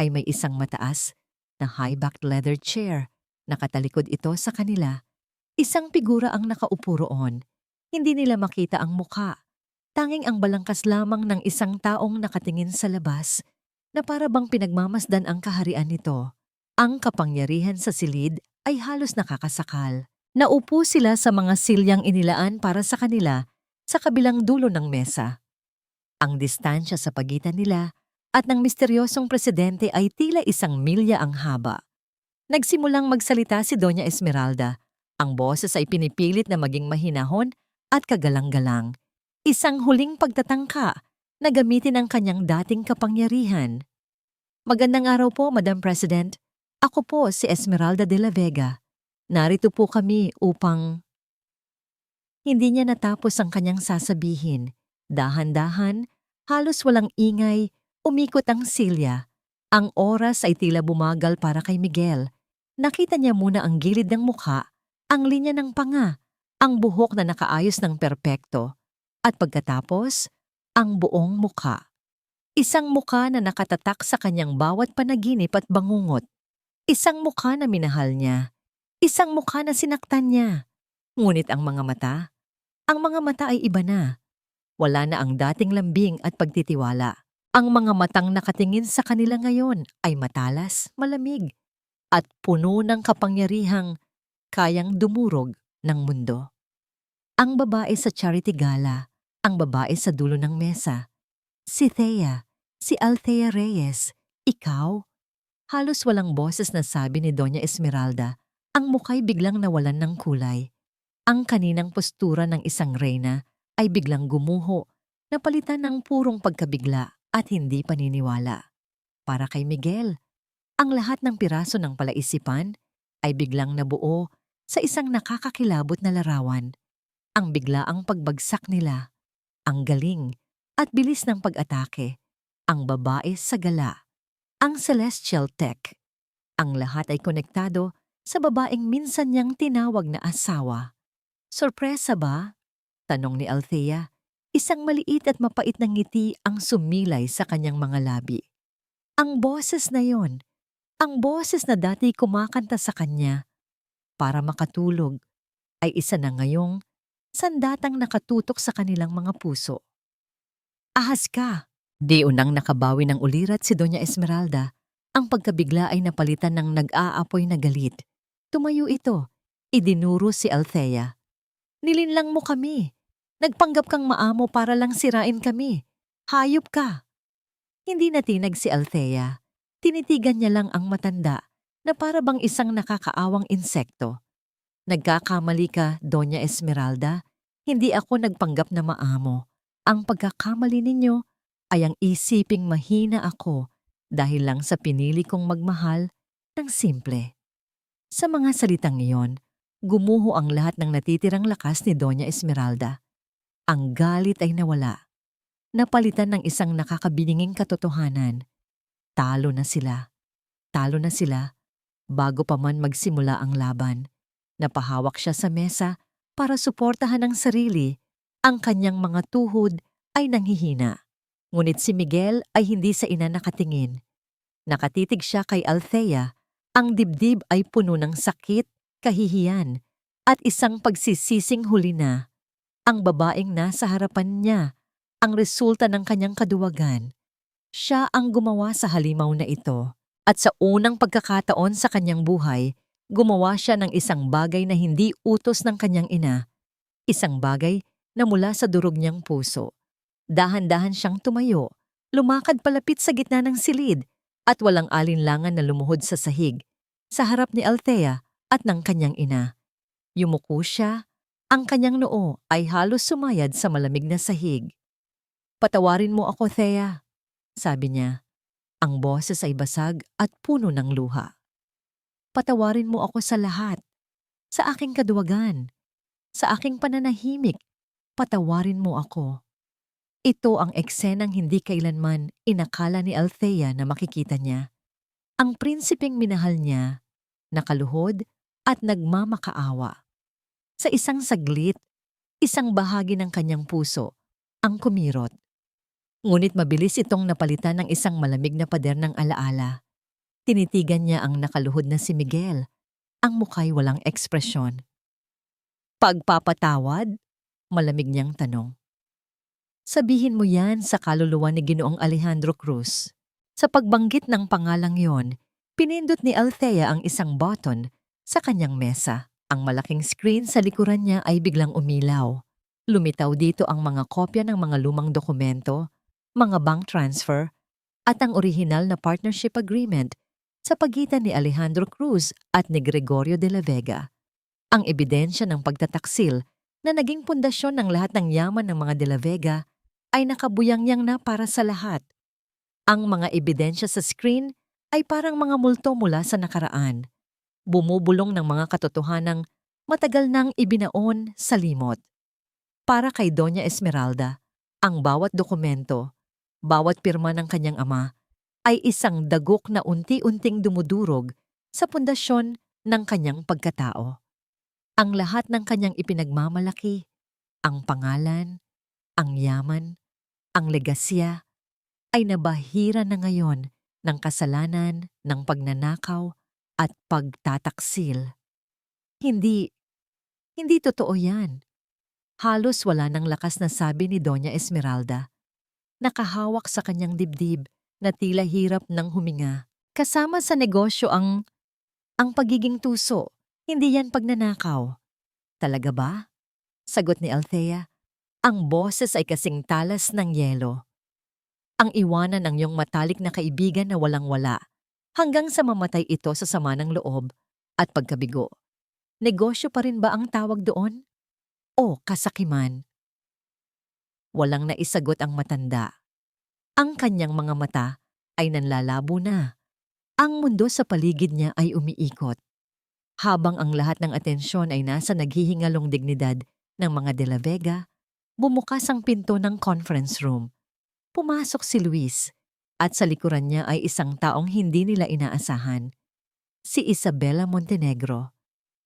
ay may isang mataas na high-backed leather chair. Nakatalikod ito sa kanila. Isang figura ang nakaupo roon. Hindi nila makita ang muka. Tanging ang balangkas lamang ng isang taong nakatingin sa labas na para bang pinagmamasdan ang kaharian nito. Ang kapangyarihan sa silid ay halos nakakasakal. Naupo sila sa mga silyang inilaan para sa kanila sa kabilang dulo ng mesa. Ang distansya sa pagitan nila at ng misteryosong presidente ay tila 1 milya ang haba. Nagsimulang magsalita si Doña Esmeralda. Ang boses ay pinipilit na maging mahinahon at kagalang-galang. Isang huling pagtatangka na gamitin ang kanyang dating kapangyarihan. Magandang araw po, Madam President. Ako po si Esmeralda de la Vega. Narito po kami upang... Hindi niya natapos ang kanyang sasabihin. Dahan-dahan, halos walang ingay, umikot ang silya. Ang oras ay tila bumagal para kay Miguel. Nakita niya muna ang gilid ng mukha, ang linya ng panga, ang buhok na nakaayos ng perpekto, at pagkatapos, ang buong mukha. Isang mukha na nakatatak sa kanyang bawat panaginip at bangungot. Isang mukha na minahal niya. Isang mukha na sinaktan niya. Ngunit ang mga mata ay iba na. Wala na ang dating lambing at pagtitiwala. Ang mga matang nakatingin sa kanila ngayon ay matalas, malamig, at puno ng kapangyarihang kayang dumurog ng mundo. Ang babae sa charity gala, ang babae sa dulo ng mesa, si Thea, si Althea Reyes, ikaw. Halos walang boses na sabi ni Doña Esmeralda, ang muka'y biglang nawalan ng kulay. Ang kaninang postura ng isang reyna ay biglang gumuho, napalitan ng purong pagkabigla at hindi paniniwala. Para kay Miguel, ang lahat ng piraso ng palaisipan ay biglang nabuo sa isang nakakakilabot na larawan. Ang biglaang pagbagsak nila, ang galing at bilis ng pag-atake, ang babae sa gala, ang celestial tech. Ang lahat ay konektado sa babaeng minsan niyang tinawag na asawa. Sorpresa ba? Tanong ni Althea. Isang maliit at mapait na ngiti ang sumilay sa kanyang mga labi. Ang boses na yon, ang boses na dati kumakanta sa kanya para makatulog, ay isa na ngayong sandatang nakatutok sa kanilang mga puso. Ahas ka! Di unang nakabawi ng ulirat si Doña Esmeralda. Ang pagkabigla ay napalitan ng nag-aapoy na galit. Tumayo ito. Idinuro si Althea. Nilinlang mo kami. Nagpanggap kang maamo para lang sirain kami. Hayop ka! Hindi natinag si Althea. Tinitigan niya lang ang matanda na para bang isang nakakaawang insekto. Nagkakamali ka, Doña Esmeralda. Hindi ako nagpanggap na maamo. Ang pagkakamali ninyo ay ang isiping mahina ako dahil lang sa pinili kong magmahal ng simple. Sa mga salitang iyon, gumuho ang lahat ng natitirang lakas ni Doña Esmeralda. Ang galit ay nawala. Napalitan ng isang nakakabininging katotohanan. Talo na sila. Talo na sila bago pa man magsimula ang laban. Napahawak siya sa mesa para suportahan ang sarili. Ang kanyang mga tuhod ay nanghihina. Ngunit si Miguel ay hindi sa ina nakatingin. Nakatitig siya kay Althea. Ang dibdib ay puno ng sakit, kahihiyan, at isang pagsisising huli na. Ang babaeng nasa harapan niya, ang resulta ng kanyang kaduwagan. Siya ang gumawa sa halimaw na ito. At sa unang pagkakataon sa kanyang buhay, gumawa siya ng isang bagay na hindi utos ng kanyang ina. Isang bagay na mula sa durog niyang puso. Dahan-dahan siyang tumayo, lumakad palapit sa gitna ng silid at walang alinlangan na lumuhod sa sahig, sa harap ni Althea at ng kanyang ina. Yumuko siya, ang kanyang noo ay halos sumayad sa malamig na sahig. Patawarin mo ako, Thea, sabi niya. Ang boses ay basag at puno ng luha. Patawarin mo ako sa lahat, sa aking kaduwagan, sa aking pananahimik, patawarin mo ako. Ito ang eksenang hindi kailanman inakala ni Althea na makikita niya. Ang prinsipeng minahal niya, nakaluhod at nagmamakaawa. Sa isang saglit, isang bahagi ng kanyang puso ang kumirot. Ngunit mabilis itong napalitan ng isang malamig na pader ng alaala. Tinitigan niya ang nakaluhod na si Miguel. Ang muka'y walang ekspresyon. Pagpapatawad? Malamig niyang tanong. Sabihin mo yan sa kaluluwa ni Ginoong Alejandro Cruz. Sa pagbanggit ng pangalang yon, pinindot ni Althea ang isang button sa kanyang mesa. Ang malaking screen sa likuran niya ay biglang umilaw. Lumitaw dito ang mga kopya ng mga lumang dokumento, mga bank transfer, at ang orihinal na partnership agreement sa pagitan ni Alejandro Cruz at ni Gregorio de la Vega. Ang ebidensya ng pagtataksil na naging pundasyon ng lahat ng yaman ng mga de la Vega ay nakabuyangyang na para sa lahat. Ang mga ebidensya sa screen ay parang mga multo mula sa nakaraan, bumubulong ng mga katotohanang matagal nang ibinaon sa limot. Para kay Doña Esmeralda, ang bawat dokumento, bawat pirma ng kanyang ama, ay isang dagok na unti-unting dumudurog sa pundasyon ng kanyang pagkatao. Ang lahat ng kanyang ipinagmamalaki, ang pangalan, ang yaman, ang legasya, ay nabahira na ngayon ng kasalanan, ng pagnanakaw at pagtataksil. Hindi totoo yan. Halos wala ng lakas na sabi ni Doña Esmeralda. nakahawak sa kanyang dibdib na tila hirap ng huminga. Kasama sa negosyo ang pagiging tuso, hindi yan pagnanakaw. Talaga ba? Sagot ni Althea. Ang boses ay kasing talas ng yelo. Ang iwanan ng iyong matalik na kaibigan na walang-wala hanggang sa mamatay ito sa sama ng loob at pagkabigo. Negosyo pa rin ba ang tawag doon? O kasakiman? Walang naisagot ang matanda. Ang kanyang mga mata ay nanlalabo na. Ang mundo sa paligid niya ay umiikot. Habang ang lahat ng atensyon ay nasa naghihingalong dignidad ng mga De La Vega, bumukas ang pinto ng conference room. Pumasok si Luis at sa likuran niya ay isang taong hindi nila inaasahan. Si Isabela Montenegro.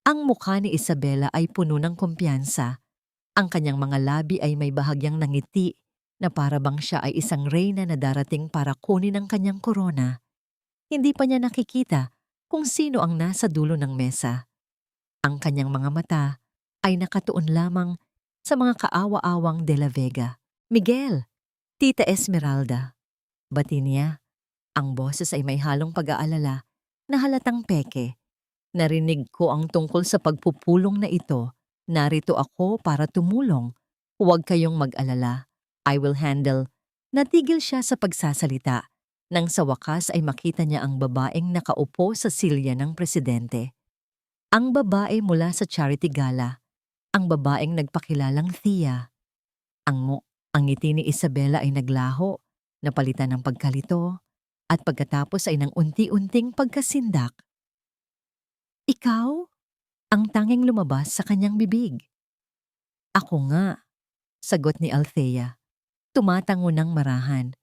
Ang mukha ni Isabela ay puno ng kumpiyansa. Ang kanyang mga labi ay may bahagyang nangiti na para bang siya ay isang reyna na darating para kunin ang kanyang korona. Hindi pa niya nakikita kung sino ang nasa dulo ng mesa. Ang kanyang mga mata ay nakatuon lamang sa mga kaawa-awang De La Vega. Miguel, Tita Esmeralda. Bati niya. Ang boses ay may halong pag-aalala na halatang peke. Narinig ko ang tungkol sa pagpupulong na ito. Narito ako para tumulong. Huwag kayong mag-alala. I will handle. Natigil siya sa pagsasalita nang sa wakas ay makita niya ang babaeng nakaupo sa silya ng presidente. Ang babae mula sa charity gala. Ang babaeng nagpakilalang Thea. Ang ngiti ni Isabela ay naglaho, napalitan ng pagkalito, at pagkatapos ay nang unti-unting pagkasindak. Ikaw? Ang tanging lumabas sa kanyang bibig. Ako nga, sagot ni Althea. Tumatango ng marahan.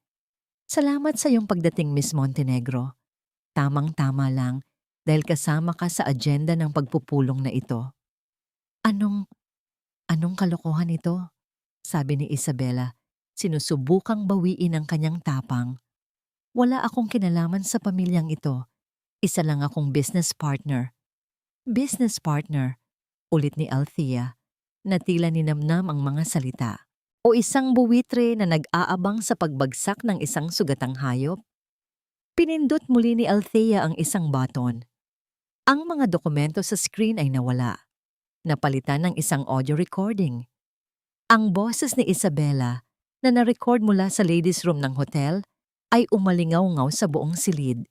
Salamat sa iyong pagdating, Miss Montenegro. Tamang-tama lang dahil kasama ka sa agenda ng pagpupulong na ito. Anong kalokohan ito? Sabi ni Isabela, sinusubukang bawiin ang kanyang tapang. Wala akong kinalaman sa pamilyang ito. Isa lang akong business partner. Business partner, ulit ni Althea, na tila ninamnam ang mga salita. O isang buwitre na nag-aabang sa pagbagsak ng isang sugatang hayop? Pinindot muli ni Althea ang isang button. Ang mga dokumento sa screen ay nawala. Napalitan ng isang audio recording. Ang boses ni Isabela na na-record mula sa ladies' room ng hotel ay umalingaw-ngaw sa buong silid.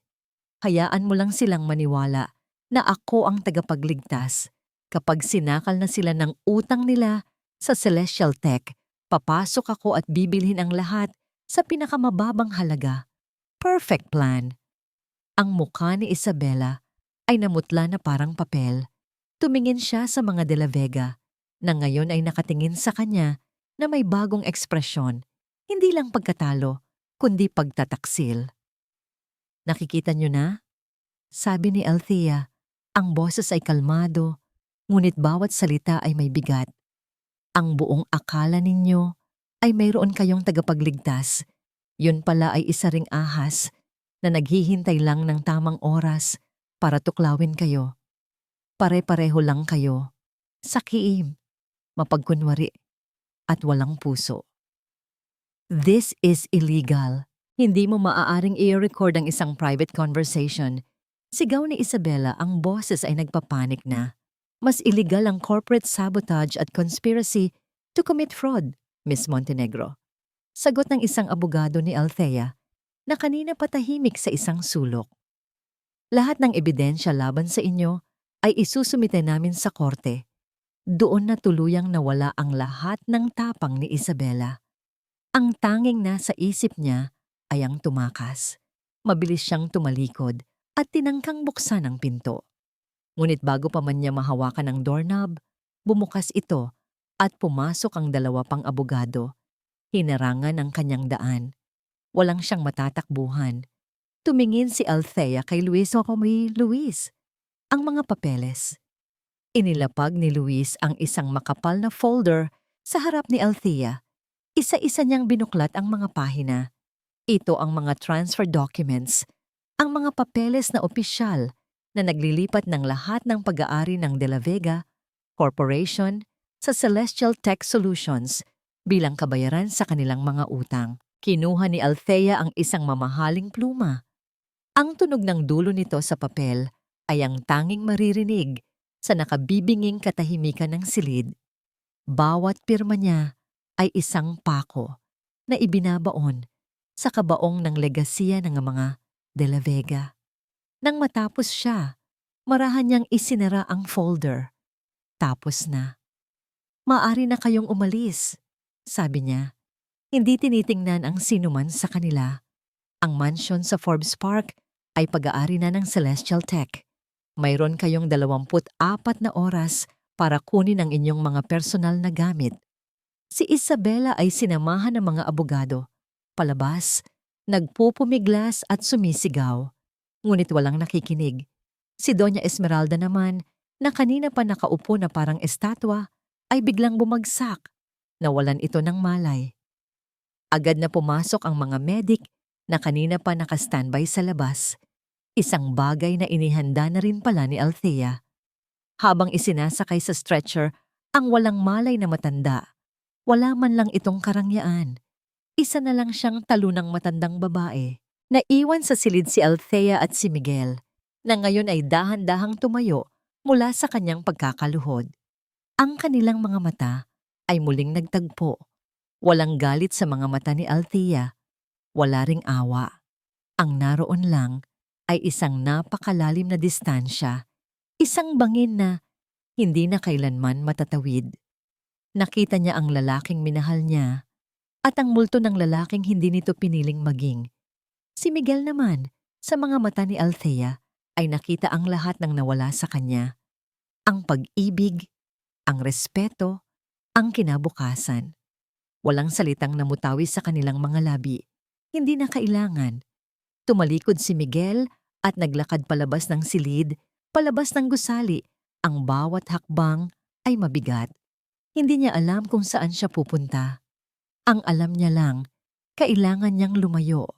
Hayaan mo lang silang maniwala na ako ang tagapagligtas. Kapag sinakal na sila ng utang nila sa Celestial Tech, papasok ako at bibilhin ang lahat sa pinakamababang halaga. Perfect plan. Ang mukha ni Isabela ay namutla na parang papel. Tumingin siya sa mga De La Vega na ngayon ay nakatingin sa kanya na may bagong ekspresyon, hindi lang pagkatalo, kundi pagtataksil. Nakikita niyo na? Sabi ni Althea, ang boses ay kalmado, ngunit bawat salita ay may bigat. Ang buong akala ninyo ay mayroon kayong tagapagligtas. Yun pala ay isa ring ahas na naghihintay lang ng tamang oras para tuklawin kayo. Pare-pareho lang kayo. Sakiim, mapagkunwari, at walang puso. This is illegal. Hindi mo maaaring i-record ang isang private conversation. Sigaw ni Isabela, ang boses ay nagpapanik na. Mas illegal ang corporate sabotage at conspiracy to commit fraud, Miss Montenegro. Sagot ng isang abogado ni Althea na kanina patahimik sa isang sulok. Lahat ng ebidensya laban sa inyo ay isusumite namin sa korte. Doon na tuluyang nawala ang lahat ng tapang ni Isabela. Ang tanging nasa isip niya ay ang tumakas. Mabilis siyang tumalikod at tinangkang buksan ang pinto. Ngunit bago pa man niya mahawakan ang doorknob, bumukas ito at pumasok ang dalawa pang abogado. Hinarangan ang kanyang daan. Walang siyang matatakbuhan. Tumingin si Althea kay Luis o kay Luis. Ang mga papeles. Inilapag ni Luis ang isang makapal na folder sa harap ni Althea. Isa-isa niyang binuklat ang mga pahina. Ito ang mga transfer documents, ang mga papeles na opisyal na naglilipat ng lahat ng pag-aari ng De La Vega Corporation sa Celestial Tech Solutions bilang kabayaran sa kanilang mga utang. Kinuha ni Althea ang isang mamahaling pluma. Ang tunog ng dulo nito sa papel ay ang tanging maririnig sa nakabibinging katahimikan ng silid. Bawat pirma niya ay isang pako na ibinabaon sa kabaong ng legasiya ng mga De La Vega. Nang matapos siya, marahan niyang isinara ang folder. Tapos na. "Maaari na kayong umalis," sabi niya. Hindi tinitingnan ang sinuman sa kanila. Ang mansyon sa Forbes Park ay pag-aari na ng Celestial Tech. Mayroon kayong 24 na oras para kunin ang inyong mga personal na gamit. Si Isabela ay sinamahan ng mga abogado. Palabas, nagpupumiglas at sumisigaw. Ngunit walang nakikinig. Si Doña Esmeralda naman, na kanina pa nakaupo na parang estatwa, ay biglang bumagsak. Nawalan ito ng malay. Agad na pumasok ang mga medik na kanina pa nakastandby sa labas. Isang bagay na inihanda na rin pala ni Althea. Habang isinasakay sa stretcher ang walang malay na matanda, wala man lang itong karangyaan. Isa na lang siyang talunang matandang babae. Naiwan sa silid si Althea at si Miguel, na ngayon ay dahan-dahang tumayo mula sa kanyang pagkakaluhod. Ang kanilang mga mata ay muling nagtagpo. Walang galit sa mga mata ni Althea. Wala ring awa. Ang naroon lang ay isang napakalalim na distansya. Isang bangin na hindi na kailanman matatawid. Nakita niya ang lalaking minahal niya at ang multo ng lalaking hindi nito piniling maging. Si Miguel naman, sa mga mata ni Althea, ay nakita ang lahat ng nawala sa kanya. Ang pag-ibig, ang respeto, ang kinabukasan. Walang salitang namutawi sa kanilang mga labi. Hindi na kailangan. Tumalikod si Miguel at naglakad palabas ng silid, palabas ng gusali. Ang bawat hakbang ay mabigat. Hindi niya alam kung saan siya pupunta. Ang alam niya lang, kailangan niyang lumayo.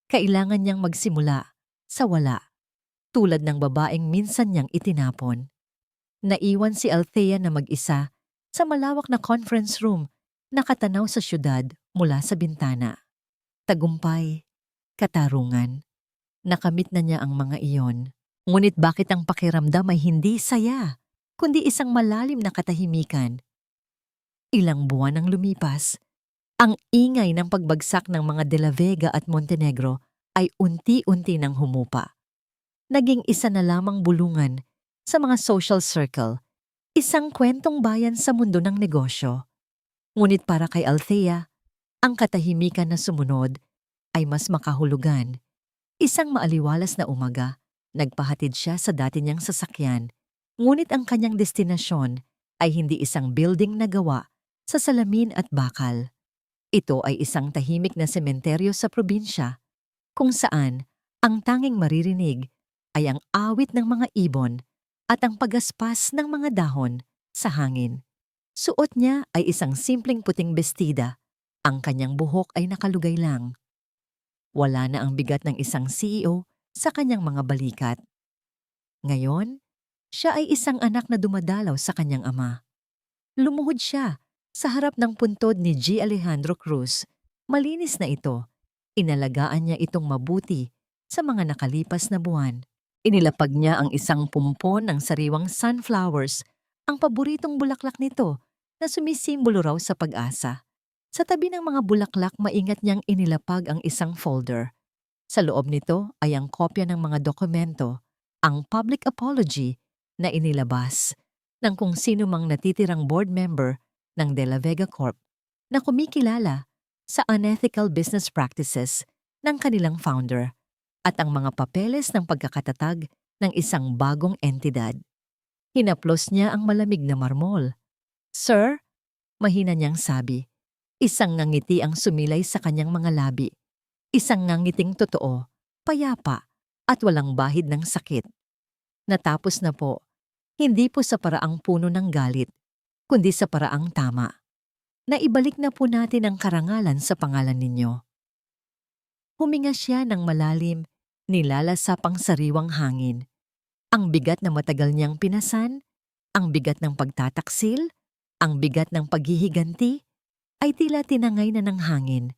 Kailangan niyang magsimula sa wala. Tulad ng babaeng minsan niyang itinapon. Naiwan si Althea na mag-isa sa malawak na conference room, nakatanaw sa syudad mula sa bintana. Tagumpay, katarungan. Nakamit na niya ang mga iyon. Ngunit bakit ang pakiramdam ay hindi saya, kundi isang malalim na katahimikan? Ilang buwan ang lumipas. Ang ingay ng pagbagsak ng mga De La Vega at Montenegro ay unti-unti nang humupa. Naging isa na lamang bulungan sa mga social circle, isang kwentong bayan sa mundo ng negosyo. Ngunit para kay Althea, ang katahimikan na sumunod ay mas makahulugan. Isang maaliwalas na umaga, nagpahatid siya sa dati niyang sasakyan, ngunit ang kanyang destinasyon ay hindi isang building na gawa sa salamin at bakal. Ito ay isang tahimik na sementeryo sa probinsya, kung saan ang tanging maririnig ay ang awit ng mga ibon at ang pagaspas ng mga dahon sa hangin. Suot niya ay isang simpleng puting bestida. Ang kanyang buhok ay nakalugay lang. Wala na ang bigat ng isang CEO sa kanyang mga balikat. Ngayon, siya ay isang anak na dumadalaw sa kanyang ama. Lumuhod siya sa harap ng puntod ni G. Alejandro Cruz. Malinis na ito. Inalagaan niya itong mabuti sa mga nakalipas na buwan. Inilapag niya ang isang pumpon ng sariwang sunflowers, ang paboritong bulaklak nito na sumisimbolo raw sa pag-asa. Sa tabi ng mga bulaklak, maingat niyang inilapag ang isang folder. Sa loob nito ay ang kopya ng mga dokumento, ang public apology na inilabas ng kung sino mang natitirang board member ng De La Vega Corp na kumikilala sa unethical business practices ng kanilang founder at ang mga papeles ng pagkakatatag ng isang bagong entidad. Hinaplos niya ang malamig na marmol. "Sir," mahina niyang sabi. Isang ngangiti ang sumilay sa kanyang mga labi. Isang ngangiting totoo, payapa, at walang bahid ng sakit. "Natapos na po. Hindi po sa paraang puno ng galit, kundi sa paraang tama. Naibalik na po natin ang karangalan sa pangalan ninyo." Huminga siya ng malalim, nilalasap ang sariwang hangin. Ang bigat na matagal niyang pinasan, ang bigat ng pagtataksil, ang bigat ng paghihiganti, ay tila tinangay na ng hangin.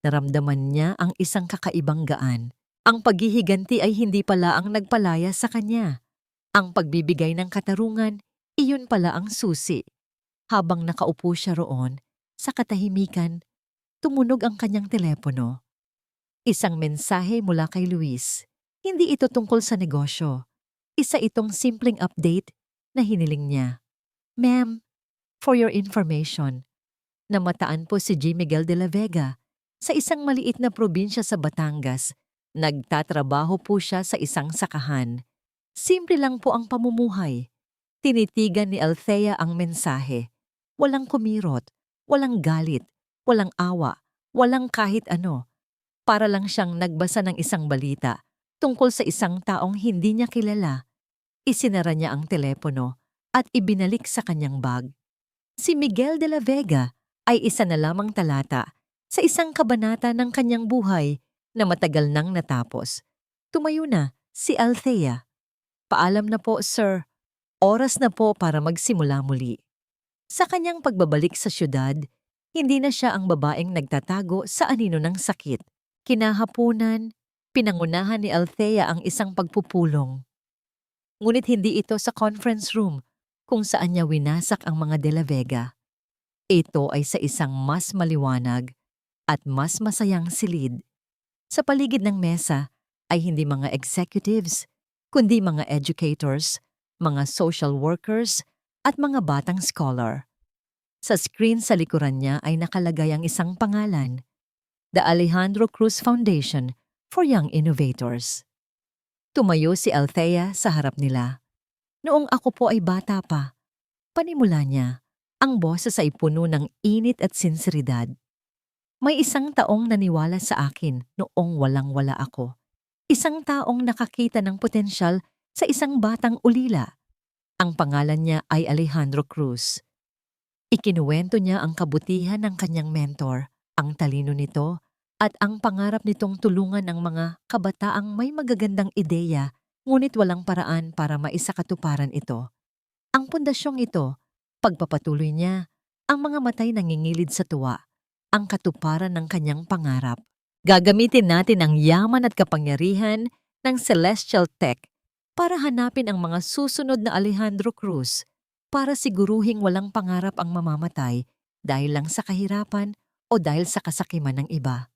Naramdaman niya ang isang kakaibang gaan. Ang paghihiganti ay hindi pala ang nagpalaya sa kanya. Ang pagbibigay ng katarungan, iyon pala ang susi. Habang nakaupo siya roon, sa katahimikan, tumunog ang kanyang telepono. Isang mensahe mula kay Luis. Hindi ito tungkol sa negosyo. Isa itong simpleng update na hiniling niya. Ma'am, for your information, namataan po si G. Miguel de la Vega sa isang maliit na probinsya sa Batangas. Nagtatrabaho po siya sa isang sakahan. Simple lang po ang pamumuhay. Tinitigan ni Althea ang mensahe. Walang kumirot, walang galit, walang awa, walang kahit ano. Para lang siyang nagbasa ng isang balita tungkol sa isang taong hindi niya kilala. Isinara niya ang telepono at ibinalik sa kanyang bag. Si Miguel de la Vega ay isa na lamang talata sa isang kabanata ng kanyang buhay na matagal nang natapos. Tumayo na si Althea. Paalam na po, sir. Oras na po para magsimula muli. Sa kanyang pagbabalik sa syudad, hindi na siya ang babaeng nagtatago sa anino ng sakit. Kinahapunan, pinangunahan ni Althea ang isang pagpupulong. Ngunit hindi ito sa conference room kung saan niya winasak ang mga De La Vega. Ito ay sa isang mas maliwanag at mas masayang silid. Sa paligid ng mesa ay hindi mga executives, kundi mga educators, mga social workers, at mga batang scholar. Sa screen sa likuran niya ay nakalagay ang isang pangalan, The Alejandro Cruz Foundation for Young Innovators. Tumayo si Althea sa harap nila. Noong ako po ay bata pa, panimula niya, ang boses ay puno ng init at sinseridad. May isang taong naniwala sa akin noong walang-wala ako. Isang taong nakakita ng potensyal sa isang batang ulila. Ang pangalan niya ay Alejandro Cruz. Ikinuwento niya ang kabutihan ng kanyang mentor, ang talino nito, at ang pangarap nitong tulungan ang mga kabataang may magagandang ideya ngunit walang paraan para maisakatuparan ito. Ang pundasyong ito, pagpapatuloy niya, ang mga matay nangingilid sa tuwa, ang katuparan ng kanyang pangarap. Gagamitin natin ang yaman at kapangyarihan ng Celestial Tech para hanapin ang mga susunod na Alejandro Cruz para siguruhing walang pangarap ang mamamatay dahil lang sa kahirapan o dahil sa kasakiman ng iba.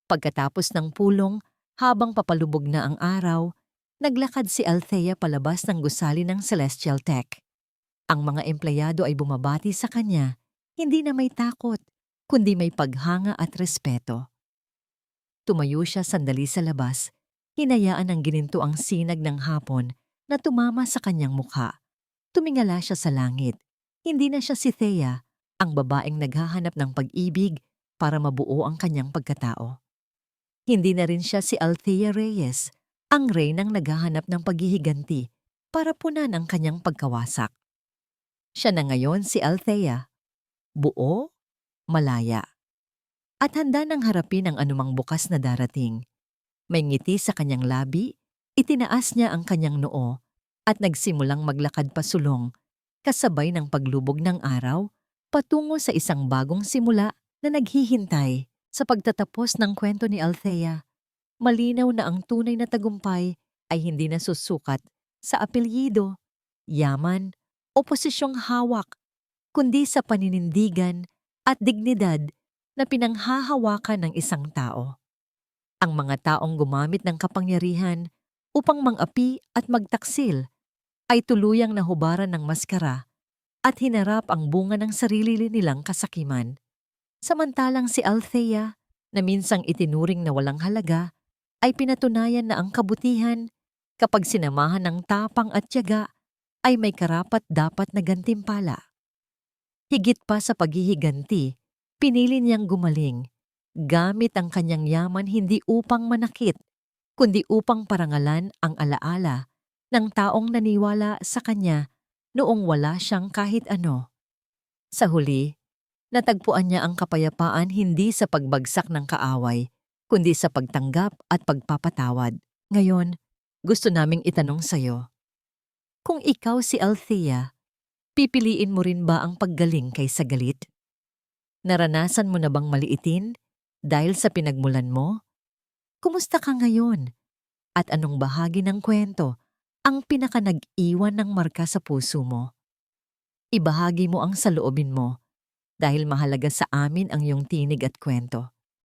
Pagkatapos ng pulong, habang papalubog na ang araw, naglakad si Althea palabas ng gusali ng Celestial Tech. Ang mga empleyado ay bumabati sa kanya, hindi na may takot, kundi may paghanga at respeto. Tumayo siya sandali sa labas, hinayaan ng gininto ang sinag ng hapon na tumama sa kanyang mukha. Tumingala siya sa langit. Hindi na siya si Thea, ang babaeng naghahanap ng pag-ibig para mabuo ang kanyang pagkatao. Hindi na rin siya si Althea Reyes, ang reynang naghahanap ng paghihiganti para punan ang kanyang pagkawasak. Siya na ngayon si Althea, buo, malaya, at handa nang harapin ang anumang bukas na darating. May ngiti sa kanyang labi, itinaas niya ang kanyang noo at nagsimulang maglakad pasulong, kasabay ng paglubog ng araw, patungo sa isang bagong simula na naghihintay. Sa pagtatapos ng kwento ni Althea, malinaw na ang tunay na tagumpay ay hindi nasusukat sa apelyido, yaman, o posisyong hawak, kundi sa paninindigan at dignidad na pinanghahawakan ng isang tao. Ang mga taong gumamit ng kapangyarihan upang mang-api at magtaksil ay tuluyang nahubaran ng maskara at hinarap ang bunga ng sarili nilang kasakiman. Samantalang si Althea, na minsang itinuring na walang halaga, ay pinatunayan na ang kabutihan, kapag sinamahan ng tapang at tiyaga, ay may karapat-dapat na gantimpala. Higit pa sa paghihiganti, pinili niyang gumaling, gamit ang kanyang yaman hindi upang manakit, kundi upang parangalan ang alaala ng taong naniwala sa kanya noong wala siyang kahit ano. Sa huli, natagpuan niya ang kapayapaan hindi sa pagbagsak ng kaaway, kundi sa pagtanggap at pagpapatawad. Ngayon, gusto naming itanong sa'yo, kung ikaw si Althea, pipiliin mo rin ba ang paggaling kaysa galit? Naranasan mo na bang maliitin, dahil sa pinagmulan mo? Kumusta ka ngayon? At anong bahagi ng kwento ang pinaka-nag-iwan ng marka sa puso mo? Ibahagi mo ang saloobin mo dahil mahalaga sa amin ang iyong tinig at kwento.